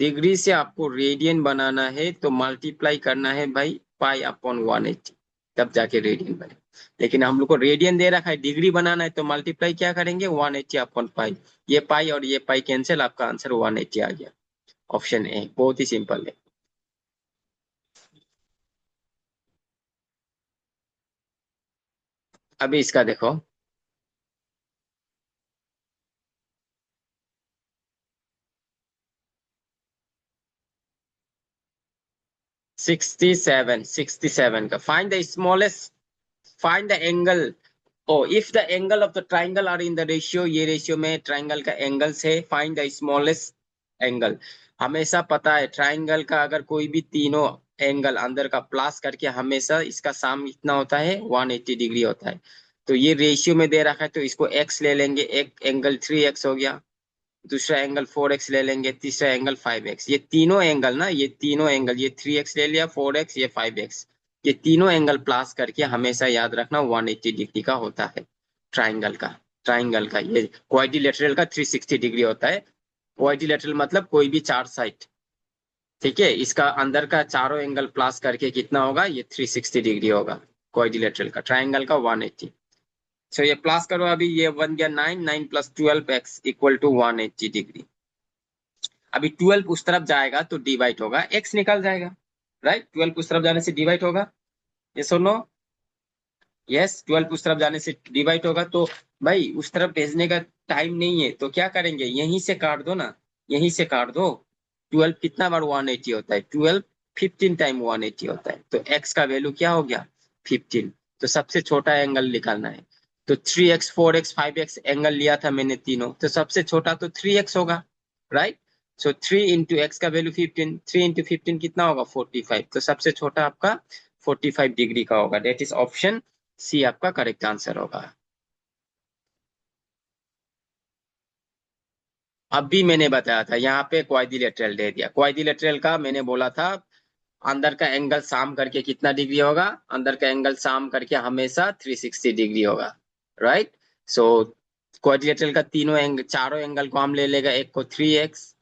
डिग्री से आपको रेडियन बनाना है तो मल्टीप्लाई करना है भाई पाई अपॉन 180, तब जाके रेडियन बने। लेकिन हम लोग को रेडियन दे रखा है, डिग्री बनाना है, तो मल्टीप्लाई क्या करेंगे 180 अपॉन पाई। ये पाई और ये पाई कैंसिल, आपका आंसर 180 आ गया। ऑप्शन ए बहुत ही सिंपल है। अभी इसका देखो, 67 का find the smallest, find the angle. Oh if the angle of the triangle are in the ratio, ये रेशियो में ट्राइंगल का एंगल्स है, फाइंड द स्मॉलेस्ट एंगल। हमेशा पता है ट्राइंगल का अगर कोई भी तीनों एंगल अंदर का प्लस करके हमेशा इसका साम इतना होता है 180 डिग्री होता है। तो ये रेशियो में दे रखा है, तो इसको x ले लेंगे, एक एंगल 3x हो गया, दूसरा एंगल 4x ले लेंगे, तीसरा एंगल 5x। ये तीनों एंगल ना, ये तीनों एंगल, ये 3x ले लिया, 4x, ये 5x, ये तीनों एंगल प्लस करके हमेशा याद रखना 180 डिग्री का होता है ट्राइंगल का। ट्राइंगल का ये क्वाड्रिलेटरल का 360 डिग्री होता है। क्वाड्रिलेटरल मतलब कोई भी 4 साइड, ठीक है। इसका अंदर का चारों एंगल प्लस करके कितना होगा, ये 360 डिग्री होगा क्वाड्रिलेटरल का। ट्राइंगल का 180। सो ये प्लस करो, अभी ये बन गया 9, 9 plus 12x equal to 180 degree. अभी 12 उस तरफ जाएगा तो डिवाइड होगा, x निकल जाएगा, राइट। 12 उस तरफ जाने से डिवाइड होगा, ये सुनो, यस 12 उस तरफ जाने से डिवाइड होगा। तो भाई उस तरफ भेजने का टाइम नहीं है, तो क्या करेंगे, यहीं से काट दो ना, यहीं से काट दो। 12 कितना बार 180 होता है, 12 15 टाइम 180 होता है, तो x का वैल्यू क्या हो गया 15। तो सबसे छोटा एंगल निकालना है, तो 3x 4x 5x एंगल लिया था मैंने तीनों, तो सबसे छोटा तो 3x होगा, राइट। सो 3 इंटू एक्स का वैल्यू 15, 3 इंटू 15 कितना होगा 45, तो सबसे छोटा आपका 45 डिग्री का होगा। डेट इज ऑप्शन सी आपका करेक्ट आंसर होगा। अभी मैंने बताया था यहाँ पे क्वाड्रिलेटरल दे दिया, क्वाड्रिलेटरल का मैंने बोला था अंदर का एंगल साम करके कितना डिग्री होगा, अंदर का एंगल साम करके हमेशा 360 डिग्री होगा, राइट। सो क्वाड्रिलेटरल का तीनों एंगल, चारों एंगल को हम ले लेगा, एक को 3x,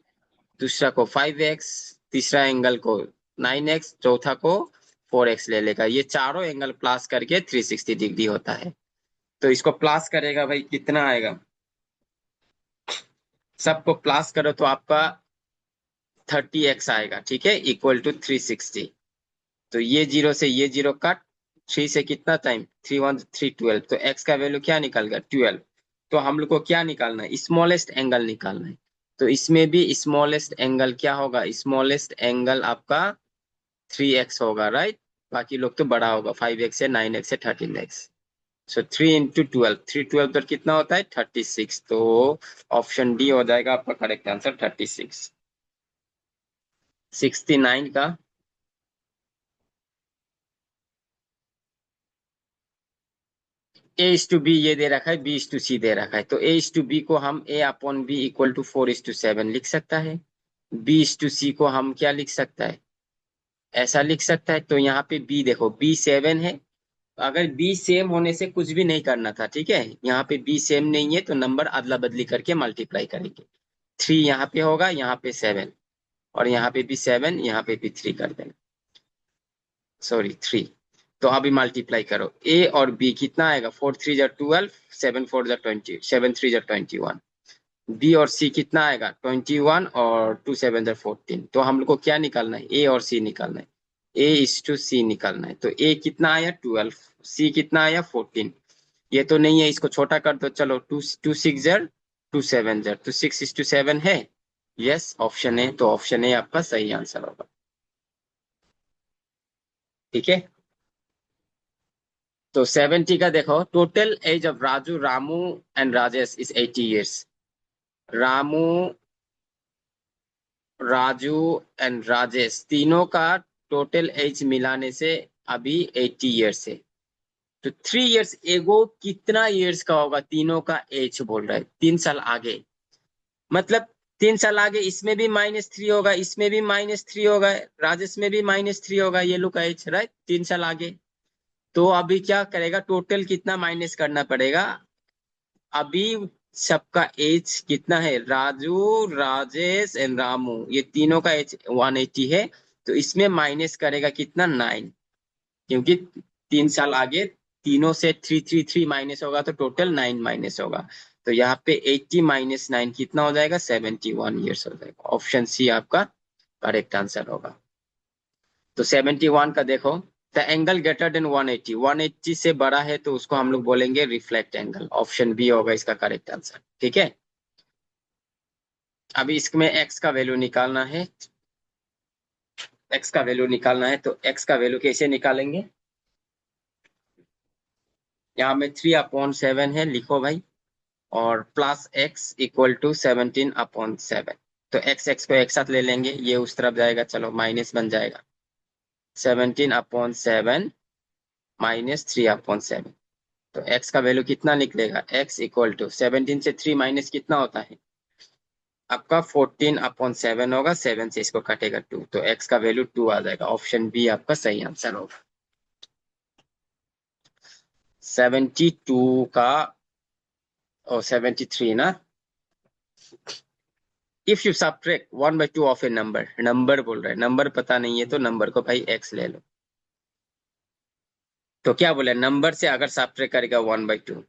दूसरा को 5x, तीसरा एंगल को 9x, चौथा को 4x ले लेगा। ये चारों एंगल प्लस करके 360 डिग्री होता है। तो इसको प्लस करेगा भाई, कितना आएगा, सबको प्लस करो तो आपका 30x आएगा, ठीक है, इक्वल टू 360। तो ये 0 से ये 0 कट, 3 से कितना टाइम, 3 1 3 12, तो x का वैल्यू क्या निकल गया 12। तो हम लोग को क्या निकालना है, स्मॉलेस्ट एंगल निकालना है। तो इसमें भी स्मॉलेस्ट एंगल क्या होगा, स्मॉलेस्ट एंगल आपका 3x होगा, राइट। बाकी लोग तो बड़ा होगा, 5x है, 9x है, 13x। सो 3 इंटू 12, 3 12 पर कितना होता है 36। तो ऑप्शन डी हो जाएगा आपका करेक्ट आंसर 36। 69 का a इज टू बी ये दे रखा है, b इज टू सी दे रखा है। तो a इज टू बी को हम a upon B equal to 4 is to 7 लिख सकता है। b इज टू सी को हम क्या लिख सकता है, ऐसा लिख सकता है। तो यहाँ पे b देखो, b 7 है। अगर b सेम होने से कुछ भी नहीं करना था, ठीक है। यहाँ पे b सेम नहीं है तो नंबर अदला बदली करके मल्टीप्लाई करेंगे। 3 यहाँ पे होगा, यहाँ पे 7, और यहाँ पे भी 7, यहाँ पे भी 3 कर देना, सॉरी 3। तो अभी मल्टीप्लाई करो, a और b कितना आएगा, 4 3 जा 12, 7 4 जा 20, 7 3 जा 21। b और c कितना आएगा 21, और 2 7 जा 14। तो हम लोग को क्या निकालना है, a और c निकालना है। a इज टू c निकालना है। तो a कितना आया 12, c कितना आया 14। ये तो नहीं है, इसको छोटा कर दो, चलो 2 2 6 जर 2 7 जर, तो 6 इज टू 7 है। यस, ऑप्शन है। तो ऑप्शन है आपका सही आंसर होगा, ठीक है। तो 70 का देखो, total age of Raju, Ramu and Rajesh is 80 years। Ramu, Raju and Rajesh तीनों का टोटल एज मिलाने से अभी 80 years है। तो 3 years एगो कितना years का होगा, तीनों का एज बोल रहा है, 3 साल आगे। मतलब 3 साल आगे इसमें भी -3 होगा, इसमें भी -3 होगा, राजेश में भी -3 होगा, ये लोग का एज, राइट, 3 साल आगे। तो अभी क्या करेगा, टोटल कितना माइनस करना पड़ेगा। अभी सबका एज कितना है, राजू, राजेश एंड रामू, ये तीनों का एज 180 है। तो इसमें माइनस करेगा कितना 9, क्योंकि 3 साल आगे तीनों से 3 माइनस होगा, तो टोटल 9 माइनस होगा। तो यहाँ पे 80 माइनस 9 कितना हो जाएगा, 71 years हो जाएगा। ऑप्शन सी आपका करेक्ट आंसर होगा। तो 71 का देखो, द एंगल ग्रेटर देन 180, 180 से बड़ा है तो उसको हम लोग बोलेंगे रिफ्लेक्ट एंगल। ऑप्शन बी होगा इसका करेक्ट आंसर, ठीक है। अभी इसमें x का वैल्यू निकालना है, x का वैल्यू निकालना है। तो x का वैल्यू कैसे निकालेंगे, यहाँ में 3/7 है, लिखो भाई, और प्लस x इक्वल टू 17/7। तो x को एक साथ ले लेंगे, ये उस तरफ जाएगा, चलो माइनस बन जाएगा, 17/7 माइनस 3/7। तो x का वैल्यू कितना निकलेगा, x इक्वल टू 17 से 3 माइनस कितना होता है आपका 14/7 होगा, 7 से इसको कटेगा 2, तो x का वैल्यू 2 आ जाएगा। ऑप्शन बी आपका सही आंसर होगा। 72 का, और 73 ना। If you subtract 1/2 of A number, number बोल रहा है, नंबर पता नहीं है तो नंबर को भाई x ले लो। तो क्या बोले, नंबर से अगर सब्ट्रैक्ट करेगा 1/2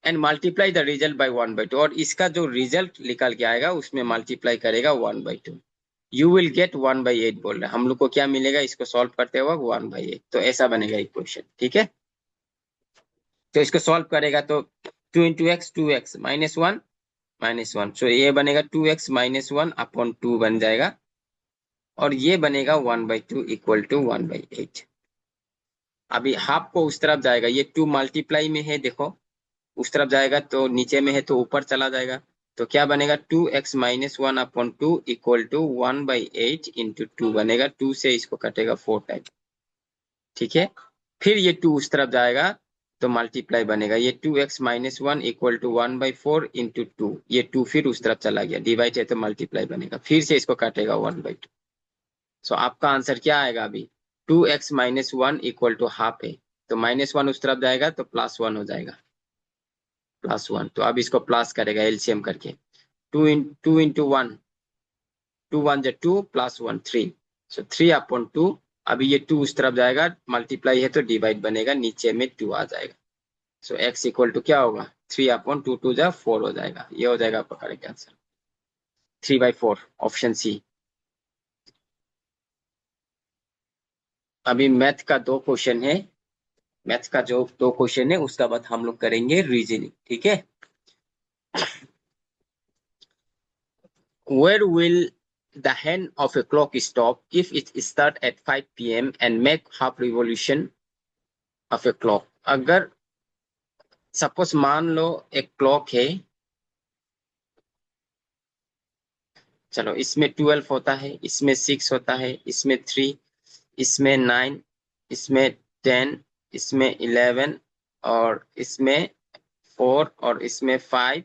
and multiply the result by 1/2, और इसका जो रिजल्ट निकल के आएगा उसमें मल्टीप्लाई करेगा 1/2, यू विल गेट 1/8 बोल रहा है। हम लोग को क्या मिलेगा, इसको सॉल्व करते हुए 1/8, तो ऐसा बनेगा इक्वेशन, ठीक है। तो इसको सॉल्व करेगा तो 2 इंटू एक्स, 2x -1 -1, सो ये बनेगा 2x -1/2 बन जाएगा, और ये बनेगा 1/2 इक्वल टू 1/8। अभी हाफ को उस तरफ जाएगा, ये 2 मल्टीप्लाई में है, देखो उस तरफ जाएगा, तो नीचे में है तो ऊपर चला जाएगा। तो क्या बनेगा, 2x -1/2 इक्वल टू 1/8 इंटू 2 बनेगा, 2 से इसको कटेगा 4 टाइम, ठीक है। फिर ये 2 उस तरफ जाएगा तो मल्टीप्लाई बनेगा, ये 2x -1 इक्वल टू 1/4 इंटू 2, ये 2 फिर उस तरफ चला गया, डिवाइड है तो मल्टीप्लाई बनेगा, फिर से इसको काटेगा 1/2। सो आपका आंसर क्या आएगा अभी, 2x -1 इक्वल टू हाफ है, तो -1 उस तरफ जाएगा तो +1 हो जाएगा, +1। तो अब इसको प्लस करेगा एलसीएम करके, 2 इंटू 1, 2 1 जा 2 +1 3, सो 3/2। अभी ये 2 उस तरफ जाएगा, मल्टीप्लाई है तो डिवाइड बनेगा, नीचे में 2 आ जाएगा। सो x इक्वल टू क्या होगा, 3/2, 2 जा 4 हो जाएगा, ये हो जाएगा आपका करेक्ट आंसर, 3/4, ऑप्शन सी। अभी मैथ का 2 क्वेश्चन है, मैथ का जो 2 क्वेश्चन है उसका बाद हम लोग करेंगे रीजनिंग, ठीक है। Where will the hand of a clock stop if it start at 5 p.m. and make half revolution of a clock? अगर सपोज मान लो एक क्लॉक है, चलो इसमें 12 होता है, इसमें 6 होता है, इसमें 3, इसमें 9, इसमें 10, इसमें 11 और इसमें 4 और इसमें 5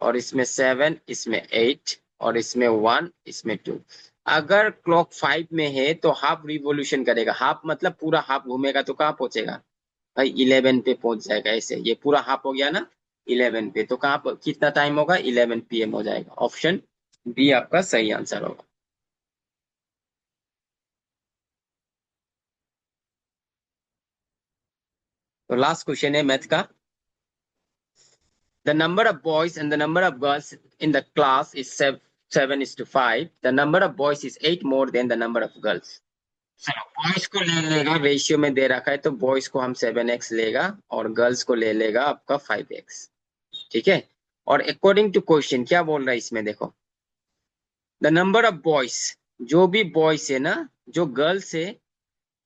और इसमें 7, इसमें 8 और इसमें 1, इसमें 2। अगर क्लॉक 5 में है तो हाफ रिवॉल्यूशन करेगा, हाफ मतलब पूरा हाफ घूमेगा तो कहाँ पहुंचेगा भाई 11 पे पहुंच जाएगा। ऐसे ये पूरा हाफ हो गया ना 11 पे, तो कहाँ पर कितना टाइम होगा 11 PM हो जाएगा। ऑप्शन बी आपका सही आंसर होगा। तो लास्ट क्वेश्चन है मैथ का। The number of boys and the number of girls in the class is 7:5. The number of boys is 8 more than the number of girls. चलो boys को ले लेगा, रेशियो में दे रखा है तो बॉयज को हम 7x लेगा और गर्ल्स को ले लेगा आपका 5x, ठीक है। और अकॉर्डिंग टू क्वेश्चन क्या बोल रहा है इसमें देखो, द नंबर ऑफ बॉयज, जो भी बॉयज है ना, जो गर्ल्स है,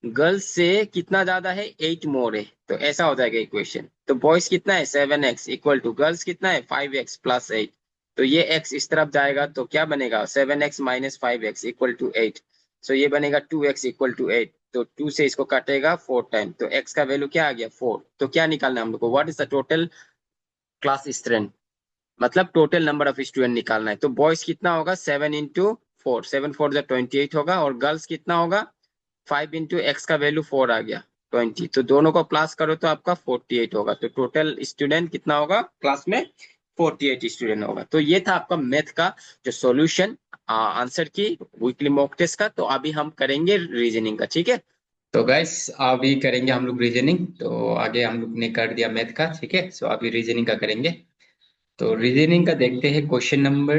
गर्ल्स से कितना ज्यादा है 8 मोर है, तो ऐसा हो जाएगा इक्वेशन। तो बॉयज कितना है 7x इक्वल टू गर्ल्स कितना है 5x प्लस 8, तो ये x इस तरफ जाएगा तो क्या बनेगा 7x minus 5x equal to 8, सो ये बनेगा 2x इक्वल टू 8। तो 2 से इसको काटेगा 4 टाइम, तो x का वैल्यू क्या आ गया 4। तो क्या निकालना है हम लोग को, what is the total class strength, मतलब टोटल नंबर ऑफ स्टूडेंट निकालना है। तो बॉयज कितना होगा 7 इंटू 4, 7 4 28 होगा, और गर्ल्स कितना होगा 5 इंटू एक्स का वैल्यू 4 आ गया 20, तो दोनों को प्लस करो तो आपका 48 होगा। तो टोटल स्टूडेंट कितना होगा क्लास में 48 स्टूडेंट होगा। तो ये था आपका मैथ का जो सॉल्यूशन आंसर की वीकली मॉक टेस्ट का। तो अभी हम करेंगे रीजनिंग का, ठीक है। तो गाइस अभी करेंगे हम लोग रीजनिंग, तो आगे हम लोग ने कर दिया मैथ का, ठीक है। सो अभी रीजनिंग का करेंगे। तो रीजनिंग का देखते हैं क्वेश्चन नंबर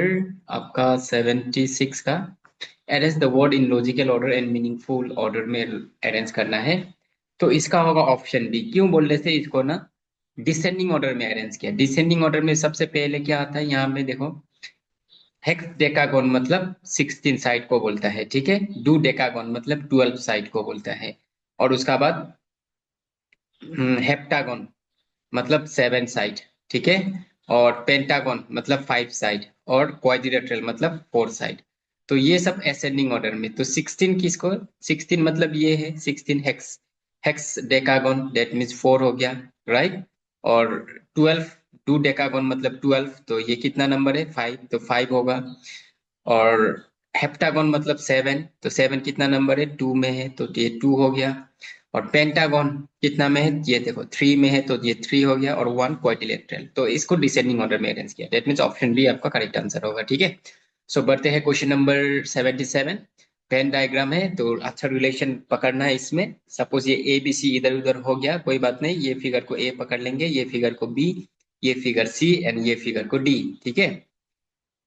आपका 76 का। Arrange the word in logical order and meaningful order में अरेंज करना है। तो इसका होगा ऑप्शन बी। क्यों बोल रहे थे इसको ना डिसेंडिंग ऑर्डर में अरेंज किया। डिसेंडिंग ऑर्डर में सबसे पहले क्या आता है यहाँ पे देखो, हेक्स डेकागोन मतलब 16 साइड को बोलता है, ठीक है। डू डेकागोन मतलब 12 साइड को बोलता है, और उसका बाद हेप्टागोन मतलब 7 साइड, ठीक है। और पेंटागन मतलब 5 साइड, और क्वाड्रिलेटरल मतलब 4 साइड। तो ये सब असेंडिंग ऑर्डर में। तो 16 किसको, 16 मतलब ये है 16 hex, hex decagon that means 4 हो गया, राइट। और 12 टू डेकागन मतलब 12, तो ये कितना नंबर है 5, तो 5 होगा। और हेप्टागन मतलब 7, तो 7 कितना नंबर है 2 में है, तो ये 2 हो गया। और पेंटागन कितना में है ये देखो 3 में है, तो ये 3 हो गया। और 1 क्वाड्रिलेटरल, तो इसको डिसेंडिंग ऑर्डर में अरेंज किया, दैट मींस ऑप्शन बी आपका करेक्ट आंसर होगा, ठीक है। सो बढ़ते हैं क्वेश्चन नंबर 77। पेन डायग्राम है तो अच्छा रिलेशन पकड़ना है इसमें। सपोज ये ए बी सी इधर उधर हो गया, कोई बात नहीं, ये फिगर को ए पकड़ लेंगे, ये फिगर को बी, ये फिगर सी एंड ये फिगर को डी, ठीक है।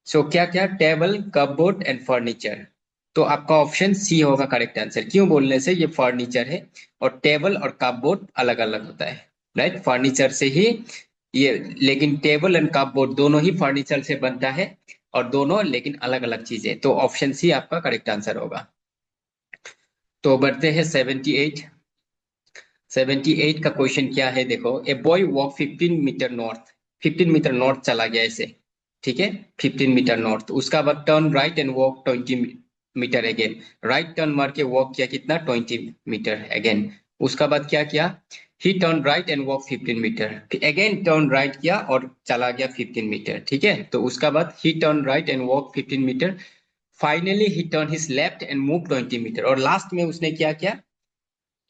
सो क्या क्या, टेबल कपबोर्ड एंड फर्नीचर। तो आपका ऑप्शन सी होगा करेक्ट आंसर। क्यों बोलने से ये फर्नीचर है, और टेबल और कपबोर्ड अलग अलग होता है, राइट। फर्नीचर से ही ये, लेकिन टेबल एंड कपबोर्ड दोनों ही फर्नीचर से बनता है, और दोनों लेकिन अलग अलग चीजें। तो ऑप्शन सी आपका करेक्ट आंसर होगा। तो बढ़ते हैं 78। 78 का क्वेश्चन क्या है देखो, a boy walk 15 metre north, 15 metre north चला गया ऐसे, ठीक है। 15 मीटर नॉर्थ, उसका बाद turn right and walk 20 metre again, right turn मार के वॉक किया कितना 20 मीटर अगेन। उसका बाद क्या किया, he turn right and walk 15 metre, again turn right किया और चला गया 15 मीटर, ठीक है। तो उसका बाद he turn right and walk 15 metre, finally he turn his left and move 20 metre, और लास्ट में उसने क्या किया,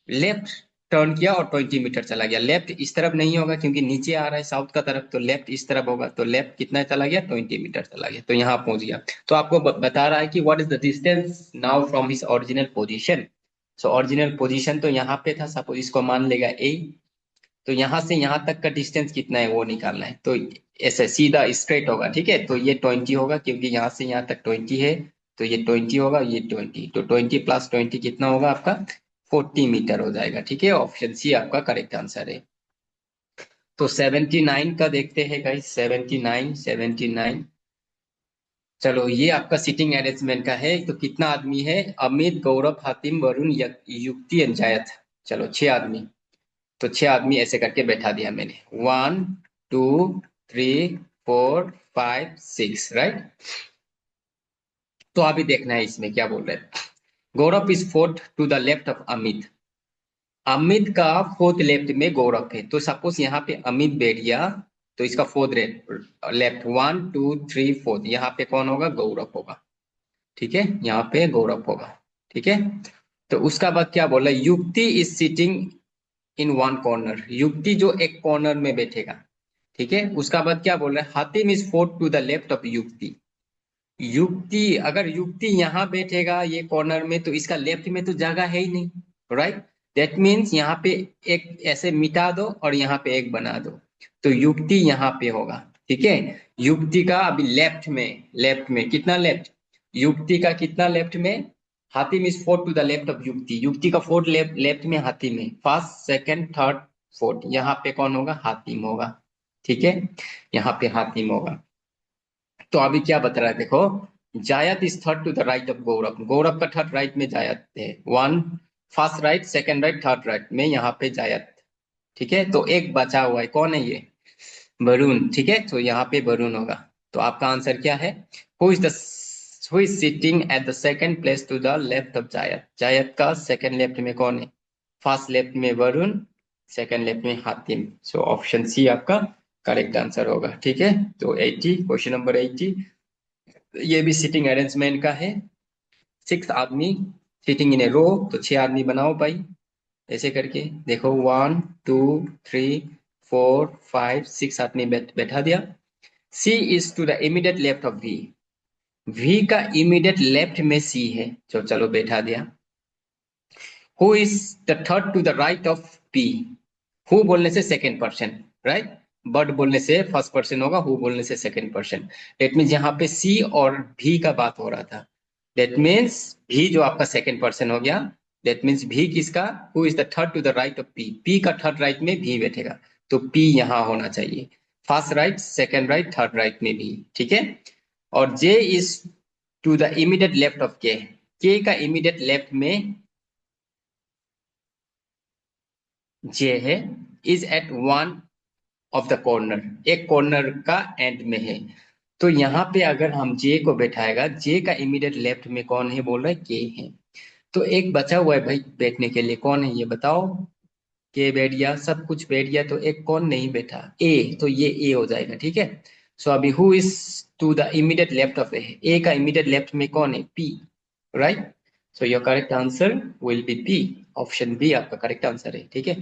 लेफ्ट टर्न किया और 20 मीटर चला गया। लेफ्ट इस तरफ नहीं होगा क्योंकि नीचे आ रहा है साउथ का तरफ, तो लेफ्ट इस तरफ होगा, तो लेफ्ट कितना चला गया 20 मीटर चला गया, तो यहाँ पहुंच गया। तो आपको बता रहा है कि what is the distance now from his original position. So original position तो यहाँ पे था, सपोज इसको मान लेगा ए, तो यहाँ से यहाँ तक का डिस्टेंस कितना है वो निकालना है। तो ऐसे सीधा स्ट्रेट होगा, ठीक है। तो ये 20 होगा क्योंकि यहाँ से यहाँ तक 20 है, तो ये 20 होगा, ये 20, तो 20 प्लस 20 कितना होगा आपका 40 मीटर हो जाएगा। ठीक है, ऑप्शन सी आपका करेक्ट आंसर है। तो 79 का देखते हैं गाइस, 79। चलो ये आपका सीटिंग अरेंजमेंट का है। तो कितना आदमी है? अमित, गौरव, हातिम, वरुण, युक्ति एंड जायत। चलो 6 आदमी। तो 6 आदमी ऐसे करके बैठा दिया मैंने, 1 2 3 4 5 6, राइट। तो अभी देखना है इसमें क्या बोल रहे हैं। Gaurav is fourth to the left of Amit. Amit का फोर्थ लेफ्ट में गौरव है। तो सपोज यहाँ पे अमित बैठ गया, तो इसका फोर्थ लेफ्ट 1 2 3 4, यहाँ पे कौन होगा? गौरव होगा। ठीक है, यहाँ पे गौरव होगा। ठीक है, तो उसका बाद क्या बोला? युक्ति is sitting in one corner. युक्ति जो एक कॉर्नर में बैठेगा। ठीक है, उसका बाद क्या बोल रहा है? Hatim is fourth to the left of Yukti. Yukti, अगर युक्ति यहाँ बैठेगा ये कॉर्नर में, तो इसका लेफ्ट में तो जगह है ही नहीं, राइट। दैट मीन्स यहाँ पे एक ऐसे मिटा दो और यहाँ पे एक बना दो, तो युक्ति यहाँ पे होगा। ठीक है, युक्ति का अभी लेफ्ट में कितना लेफ्ट? युक्ति का कितना लेफ्ट में? Hatim is fourth to the left of Yukti. Yukti का फोर्थ लेफ्ट में हातिम है। फर्स्ट सेकंड थर्ड फोर्थ, यहाँ पे कौन होगा? हातिम होगा। ठीक है, यहाँ पे हातिम होगा। तो अभी क्या बता रहा है देखो, Zaid is third to the right of Gaurav. Gaurav का थर्ड राइट में जायद है। One first right, second right, third right में यहाँ पे जायद। ठीक है, तो एक बचा हुआ है, कौन है ये? वरुण। ठीक है, तो यहाँ पे वरुण होगा। तो आपका आंसर क्या है? Who is sitting at the second place to the left of Zayed. Zayed का सेकंड लेफ्ट में कौन है? फर्स्ट लेफ्ट में वरुण, सेकंड लेफ्ट में हातिम। सो ऑप्शन सी आपका करेक्ट आंसर होगा। ठीक है, तो 80, क्वेश्चन नंबर 80, ये भी सिटिंग अरेंजमेंट का है। 6 आदमी सिटिंग इन ए रो। तो 6 आदमी बनाओ भाई, ऐसे करके देखो, 1 2 3 4 5 6 आदमी बैठा दिया। C is to the immediate left of V. V का इमीडिएट लेफ्ट में सी है, तो चलो बैठा दिया। Who is the third to the right of P. Who बोलने से सेकेंड पर्सन, राइट। बट बोलने से फर्स्ट पर्सन होगा, हु बोलने से सेकेंड पर्सन। डेट मीन्स यहाँ पे सी और भी का बात हो रहा था। डेट मीन्स भी जो आपका सेकेंड पर्सन हो गया। डेट मीन्स भी किसका? Who is the third to the right of P. P का थर्ड राइट में भी बैठेगा, तो पी यहाँ होना चाहिए। First right, second right, third right में भी। ठीक है, और J is to the immediate left of K. K का इमीडिएट लेफ्ट में जे है। Is at one of the corner, एक कॉर्नर का एंड में है। तो यहाँ पे अगर हम जे को बैठाएगा, जे का इमीडिएट लेफ्ट में कौन है? बोल रहा है के है। तो एक बचा हुआ है भाई बैठने के लिए, कौन है ये बताओ? के बैठ गया, सब कुछ बैठ गया, तो एक कौन नहीं बैठा? ए। तो ये ए हो जाएगा। ठीक है, सो अभी who is to the immediate left of A. A का इमीडिएट लेफ्ट में कौन है? P, right. So your correct answer will be P. Option B आपका करेक्ट आंसर है। ठीक है,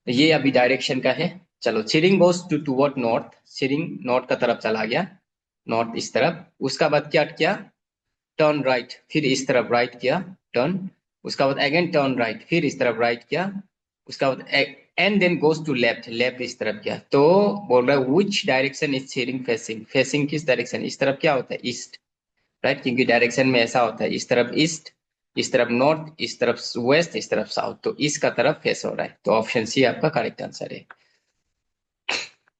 ये अभी डायरेक्शन का है। चलो, सिरिंग गोस टू टूवर्ड नॉर्थ। सिरिंग नॉर्थ का तरफ चला गया, नॉर्थ इस तरफ। उसका बाद क्या किया? टर्न राइट, फिर इस तरफ राइट किया, टर्न। उसका बाद अगेन टर्न राइट, फिर इस तरफ राइट किया। उसका बाद and then goes to left, left इस तरफ किया। तो बोल रहा है विच डायरेक्शन इज सिरिंग फेसिंग। फेसिंग किस डायरेक्शन? इस तरफ क्या होता है? ईस्ट, राइट, क्योंकि डायरेक्शन में ऐसा होता है, इस तरफ ईस्ट, इस तरफ नॉर्थ, इस तरफ वेस्ट, इस तरफ साउथ। तो इसका तरफ फेस हो रहा है, तो ऑप्शन सी आपका करेक्ट आंसर है।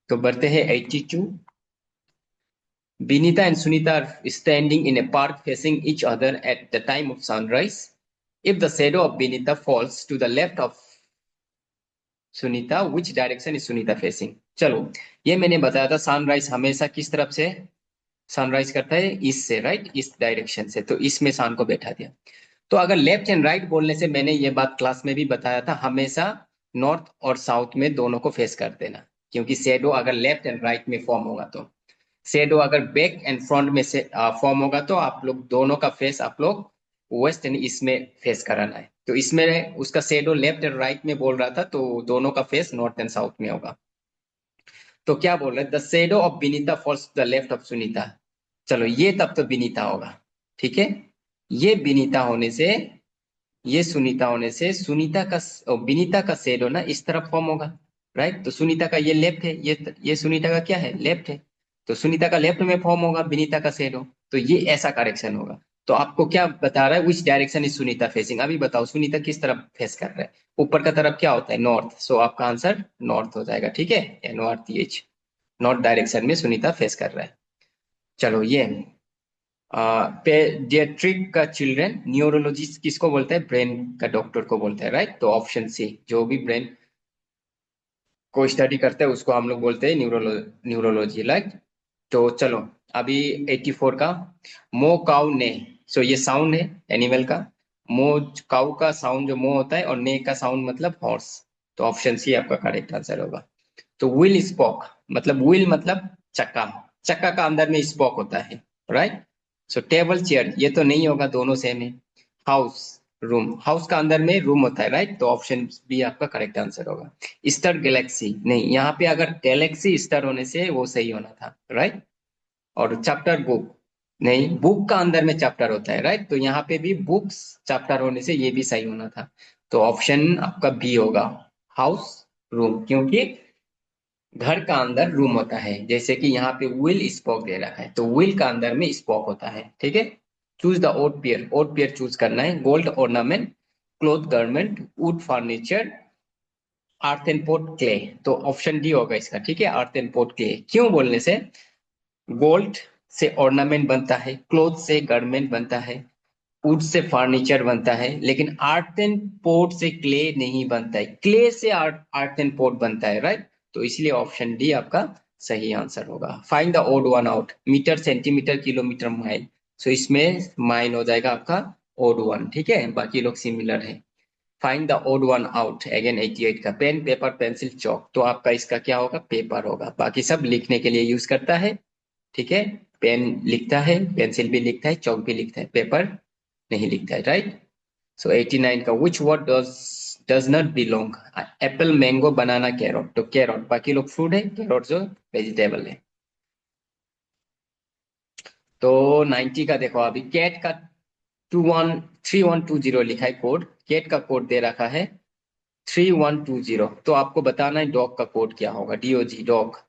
तो बढ़ते हैं 82। Binita and Sunita are standing in a park facing each other at the time of sunrise. If the shadow of Binita falls to the left of Sunita, which direction is Sunita facing? चलो, ये मैंने बताया था sunrise हमेशा किस तरफ से sunrise करता है? ईस्ट से, राइट, ईस्ट डायरेक्शन से। तो इसमें सन को बैठा दिया। तो अगर लेफ्ट एंड राइट बोलने से, मैंने ये बात क्लास में भी बताया था, हमेशा नॉर्थ और साउथ में दोनों को फेस कर देना, क्योंकि शेडो अगर लेफ्ट एंड राइट में फॉर्म होगा, तो शेडो अगर बैक एंड फ्रंट में से फॉर्म होगा, तो आप लोग दोनों का फेस आप लोग वेस्ट एंड ईस्ट में फेस कराना है। तो इसमें उसका शेडो लेफ्ट एंड राइट में बोल रहा था, तो दोनों का फेस नॉर्थ एंड साउथ में होगा। तो क्या बोल रहे हैं? The shadow of Vinita falls to the left of Sunita. चलो, ये तब तो विनीता होगा। ठीक है, ये विनीता होने से, ये सुनीता होने से, सुनीता का विनीता का शेडो ना इस तरफ फॉर्म होगा, राइट। तो सुनीता का ये लेफ्ट है, ये सुनीता का क्या है? लेफ्ट है। तो सुनीता का लेफ्ट में फॉर्म होगा विनीता का शेडो, तो ये ऐसा करेक्शन होगा। तो आपको क्या बता रहा है, which direction is Sunita facing? अभी बताओ सुनीता किस तरफ फेस कर रहा है? ऊपर का तरफ क्या होता है? नॉर्थ। सो आपका आंसर नॉर्थ हो जाएगा, ठीक है, NORTH। नॉर्थ डायरेक्शन में सुनीता फेस कर रहा है। चलो ये पेडियाट्रिक का चिल्ड्रन न्यूरोलॉजिस्ट किसको बोलते हैं? ब्रेन का डॉक्टर को बोलते हैं, राइट? तो ऑप्शन सी, जो भी ब्रेन को स्टडी करते हैं उसको हम लोग बोलते हैं न्यूरोलॉजी, लाइक। तो चलो अभी 84 का, मो काउ ने। सो ये साउंड है एनिमल का। मो काउ का साउंड जो मो होता है, और ने का साउंड मतलब हॉर्स। तो ऑप्शन सी आपका करेक्ट आंसर होगा। तो व्हील स्पोक मतलब, व्हील मतलब चक्का, चक्का का अंदर में स्पोक होता है, राइट? सो टेबल चेयर ये तो नहीं होगा, दोनों सेम है। हाउस, रूम, हाउस का अंदर में रूम होता है, राइट? तो ऑप्शन बी आपका करेक्ट आंसर होगा। स्टार गैलेक्सी नहीं, यहाँ पे अगर गैलेक्सी स्टार होने से वो सही होना था, राइट? और चैप्टर बुक नहीं, बुक का अंदर में चैप्टर होता है, राइट? तो यहाँ पे भी बुक्स चैप्टर होने से ये भी सही होना था। तो ऑप्शन आपका बी होगा, हाउस रूम, क्योंकि घर का अंदर रूम होता है। जैसे कि यहाँ पे व्हील स्पोक दे रखा है, तो व्हील का अंदर में स्पोक होता है, ठीक है। Choose the odd pair, odd pair choose करना है। Gold ornament, cloth garment, wood furniture, earth and pot clay. तो ऑप्शन डी होगा इसका, ठीक है, अर्थ एंड पोट क्ले। क्यों बोलने से, गोल्ड से ऑर्नामेंट बनता है, क्लोथ से गारमेंट बनता है, वुड से फर्नीचर बनता है, लेकिन आर्ट एंड पोट से क्ले नहीं बनता है। क्ले से आर्ट एंड पोट बनता है, राइट? तो इसलिए ऑप्शन डी आपका सही आंसर होगा। Find the odd one out, metre, centimetre, kilometre, mile. So इसमें माइल हो जाएगा आपका ओड वन, ठीक है, बाकी लोग सिमिलर है। Find the odd one out, again 88 का, पेन, पेपर, पेंसिल, चौक। तो आपका इसका क्या होगा? पेपर होगा। बाकी सब लिखने के लिए यूज करता है, ठीक है। पेन लिखता है, पेंसिल भी लिखता है, चौक भी लिखता है, पेपर नहीं लिखता है, राइट? सो 89 का, which word does not belong? Apple, mango, banana, carrot. तो कैरोट, बाकी लोग फ्रूट है, कैरोट जो वेजिटेबल है। तो 90 का देखो, अभी कैट का 3120 लिखा है कोड, कैट का कोड दे रखा है 3120। तो आपको बताना है डॉग का कोड क्या होगा, DOG, डॉग।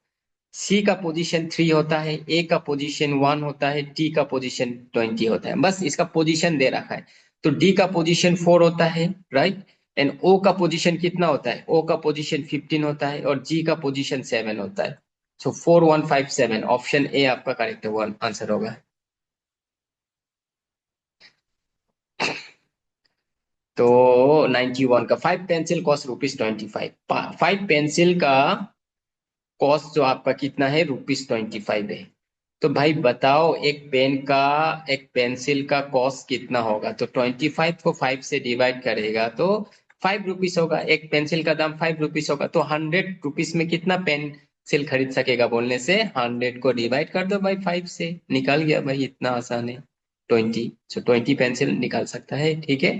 सी का पोजीशन 3 होता है, ए का पोजीशन 1 होता है, टी का पोजीशन 20 होता है। बस इसका पोजीशन दे रखा है। तो डी का पोजीशन 4 होता है, राइट? एंड ओ का पोजीशन कितना होता है? ओ का पोजीशन 15 होता है, और जी का पोजीशन 7 होता है। सो 4157, ऑप्शन ए आपका करेक्ट आंसर होगा। तो 91 का, 5 पेंसिल कॉस्ट ₹25। 5 पेंसिल का कॉस्ट जो आपका कितना है? ₹25 है। तो भाई बताओ, एक पेन का, एक पेंसिल का कॉस्ट कितना होगा? तो 25 को 5 से डिवाइड करेगा तो ₹5 होगा। एक पेंसिल का दाम ₹5 होगा, तो ₹100 में कितना पेंसिल खरीद सकेगा? बोलने से 100 को डिवाइड कर दो भाई 5 से, निकल गया भाई, इतना आसान है। 20, सो 20 पेंसिल निकाल सकता है, ठीक है।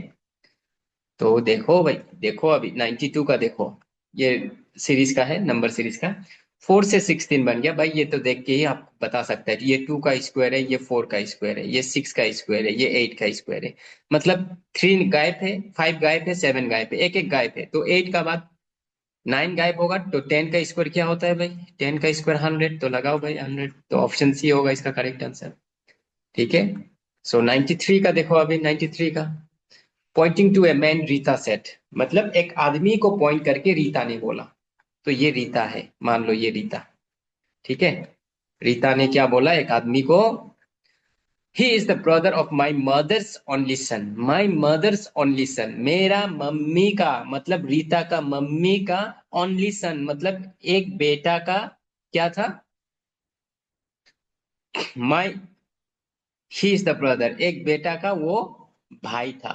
तो देखो भाई, देखो अभी 92 का देखो, ये सीरीज का है, नंबर सीरीज का। 4 से 16 बन गया भाई, ये तो देख के ही आप बता सकते हैं कि ये 2 का स्क्वायर है, ये 4 का स्क्वायर है, ये 6 का स्क्वायर है, ये 8 का स्क्वायर है। मतलब 3 गायब है, 5 गायब है, 7 गायब है, एक एक गायब है। तो 8 का बाद 9 गायब होगा, तो 10 का स्क्वायर क्या होता है भाई? 10 का स्क्वायर 100, तो लगाओ भाई 100। तो ऑप्शन सी होगा इसका करेक्ट आंसर, ठीक है। सो 93 का देखो, अभी 93 का, pointing to a man Rita said, मतलब एक आदमी को पॉइंट करके रीता ने बोला। तो ये रीता है, मान लो ये रीता, ठीक है। रीता ने क्या बोला एक आदमी को? He is the brother of my mother's only son. My mother's only son, मेरा मम्मी का, मतलब रीता का मम्मी का ओनली सन, मतलब एक बेटा का क्या था? माई, ही इज द ब्रदर, एक बेटा का वो भाई था,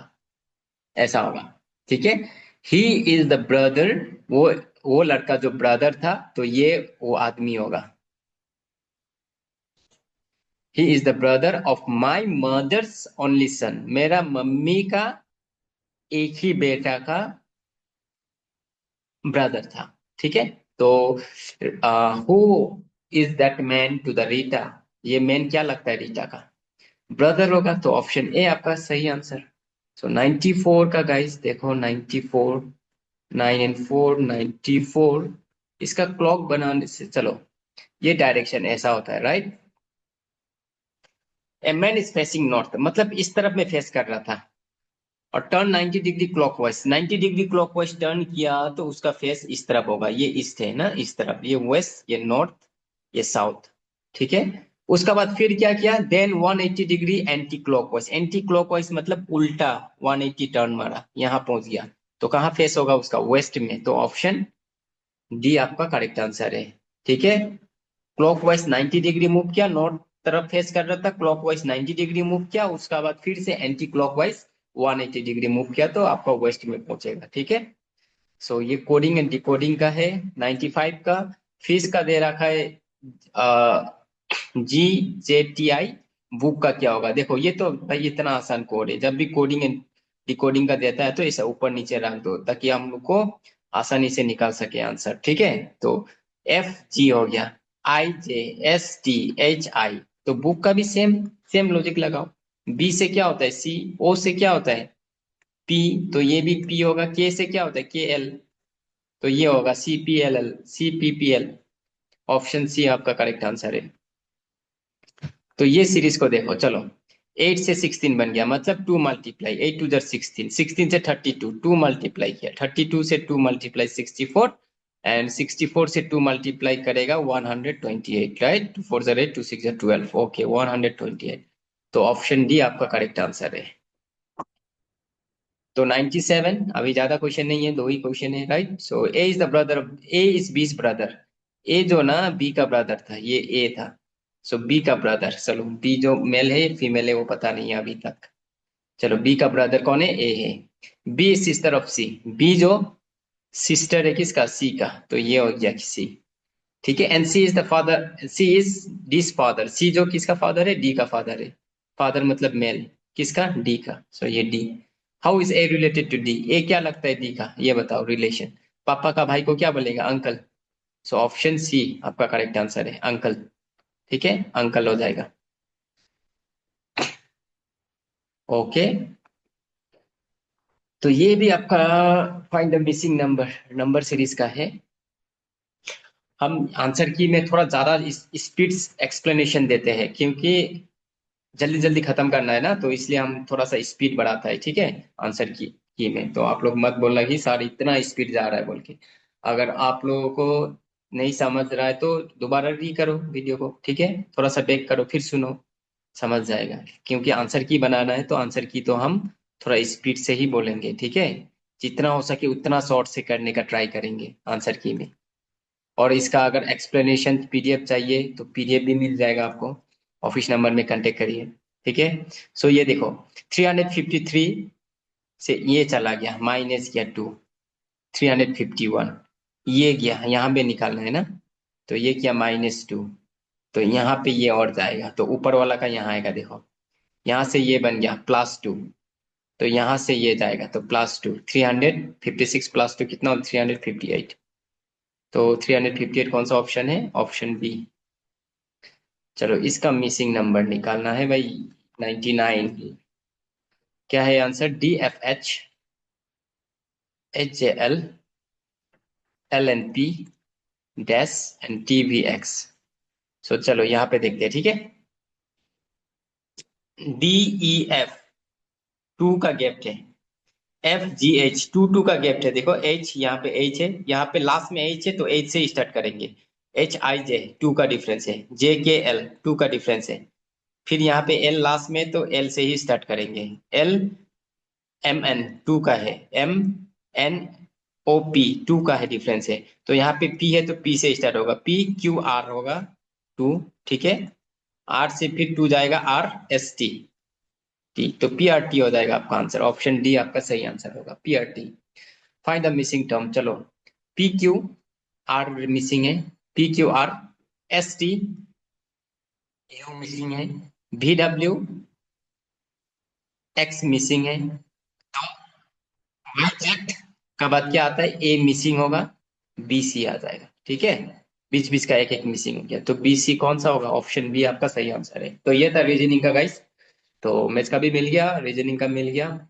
ऐसा होगा, ठीक है। ही इज द ब्रदर, वो लड़का जो ब्रदर था, तो ये वो आदमी होगा। He is the brother of my mother's only son, मेरा मम्मी का एक ही बेटा का ब्रदर था, ठीक है। तो who is that man to the Rita, ये मैन क्या लगता है रीटा का? ब्रदर होगा, तो ऑप्शन ए आपका सही आंसर। सो 94 का गाइस देखो, 94, 9 एंड 4, 94। इसका क्लॉक बनाने से, चलो ये डायरेक्शन ऐसा होता है, right? A man is facing north, मतलब इस तरफ में फेस कर रहा था, और turn 90 degree clockwise, 90 degree clockwise turn किया तो उसका फेस इस तरफ होगा, ये ईस्ट है ना, इस तरफ, ये वेस्ट, ये नॉर्थ, ये साउथ, ठीक है। उसका बाद फिर क्या किया, then 180 degree anti clockwise, anti clockwise मतलब उल्टा 180 टर्न मारा, यहाँ पहुंच गया, तो कहाँ फेस होगा उसका, वेस्ट में, तो ऑप्शन डी आपका करेक्ट आंसर है, ठीक है। क्लॉकवाइज 90 डिग्री मूव किया, नॉर्थ तरफ फेस कर रहा था, क्लॉकवाइज 90 डिग्री मूव किया, उसका बाद फिर से एंटी क्लॉकवाइज 180 डिग्री मूव किया, तो आपका वेस्ट में पहुंचेगा, ठीक है। सो ये कोडिंग एंड डिकोडिंग का है 95 का। फीस का दे रखा है GJTI, बुक का क्या होगा, देखो ये तो भाई इतना आसान कोड है, जब भी कोडिंग एंड डिकोडिंग का देता है तो इसे ऊपर नीचे रख दो ताकि हम लोग को आसानी से निकाल सके आंसर, ठीक है। तो FG हो गया, IJSTHI, तो बुक का भी सेम सेम लॉजिक लगाओ। B से क्या होता है C, O से क्या होता है P, तो ये भी P होगा, K से क्या होता है KL, तो ये होगा CPLL, CPPL, ऑप्शन सी आपका करेक्ट आंसर है। तो ये सीरीज को देखो, चलो 8 से 16 बन गया, मतलब 2 मल्टीप्लाई 8 टू जर 16, 16 से 32, 2 मल्टीप्लाई किया, 32 से 2 मल्टीप्लाई 64, एंड 64 से 2 मल्टीप्लाई करेगा 128, राइट, 2 4 जर 8, 2 6 जर 12, ओके 128, तो ऑप्शन डी आपका करेक्ट आंसर है। तो 97, अभी ज्यादा क्वेश्चन नहीं है, दो ही क्वेश्चन है, right. So A is the brother, A is B's brother, A जो ना बी का ब्रदर था, ये ए था, सो बी का ब्रदर, चलो बी जो मेल है फीमेल है वो पता नहीं है अभी तक, चलो बी का ब्रदर कौन है, ए है। B is sister of C, B जो सिस्टर है किसका, सी का, तो ये हो गया सी, ठीक है। And C is the father, C is D's father, C जो किसका फादर है, डी का फादर है, फादर मतलब मेल, किसका, डी का, सो ये D. How is A related to D, A क्या लगता है डी का, ये बताओ रिलेशन, पापा का भाई को क्या बोलेगा, अंकल, सो ऑप्शन सी आपका करेक्ट आंसर है, अंकल, ठीक है, अंकल हो जाएगा, ओके। तो ये भी आपका find the missing number, number series का है। हम आंसर की में थोड़ा ज्यादा स्पीड एक्सप्लेनेशन देते हैं, क्योंकि जल्दी जल्दी खत्म करना है ना, तो इसलिए हम थोड़ा सा स्पीड बढ़ाता है, ठीक है, आंसर की में। तो आप लोग मत बोलना कि सर इतना स्पीड जा रहा है बोल के, अगर आप लोगों को नहीं समझ रहा है तो दोबारा री करो वीडियो को, ठीक है, थोड़ा सा बैक करो फिर सुनो, समझ जाएगा। क्योंकि आंसर की बनाना है तो आंसर की तो हम थोड़ा स्पीड से ही बोलेंगे, ठीक है, जितना हो सके उतना शॉर्ट से करने का ट्राई करेंगे आंसर की में। और इसका अगर एक्सप्लेनेशन PDF चाहिए तो PDF भी मिल जाएगा आपको, ऑफिस नंबर में कांटेक्ट करिए, ठीक है। सो ये देखो 353 से ये चला गया, माइनस किया 2, 351, ये गया यहाँ पे निकालना है ना, तो ये किया -2, तो यहाँ पे ये और जाएगा, तो ऊपर वाला का यहाँ आएगा, देखो यहाँ से ये बन गया +2, तो यहाँ से ये जाएगा तो +2, 356 +2 कितना, 358, तो 358 कौन सा ऑप्शन है, ऑप्शन बी। चलो इसका मिसिंग नंबर निकालना है भाई, 99, क्या है answer, DFH HJL LNP dash and TVX। सो चलो यहाँ पे देखते हैं, ठीक है। DEF 2 का गैप है, FGH 2 का गैप है, देखो H यहाँ पे H है, यहाँ पे लास्ट में H है तो H से स्टार्ट करेंगे, HIJ 2 का डिफरेंस है, JKL 2 का डिफरेंस है, फिर यहाँ पे L लास्ट में तो L से ही स्टार्ट करेंगे, LMN 2 का है, MNOP 2 का है डिफरेंस है, तो यहाँ पे P है तो P से स्टार्ट होगा, PQR होगा 2, ठीक है, R से फिर 2 जाएगा RST, तो PRT हो जाएगा आपका आंसर, ऑप्शन डी आपका सही आंसर होगा, PRT। Find the missing term, चलो PQR मिसिंग है, PQRST यू मिसिंग है, VWX मिसिंग है, तो YZ का बाद क्या आता है, A मिसिंग होगा, BC आ जाएगा, ठीक है, बीच बीच का एक एक मिसिंग हो गया, तो BC कौन सा होगा, ऑप्शन बी आपका सही आंसर है। तो ये था रीजनिंग का गाइस, तो मैथ्स का भी मिल गया, रीजनिंग का मिल गया,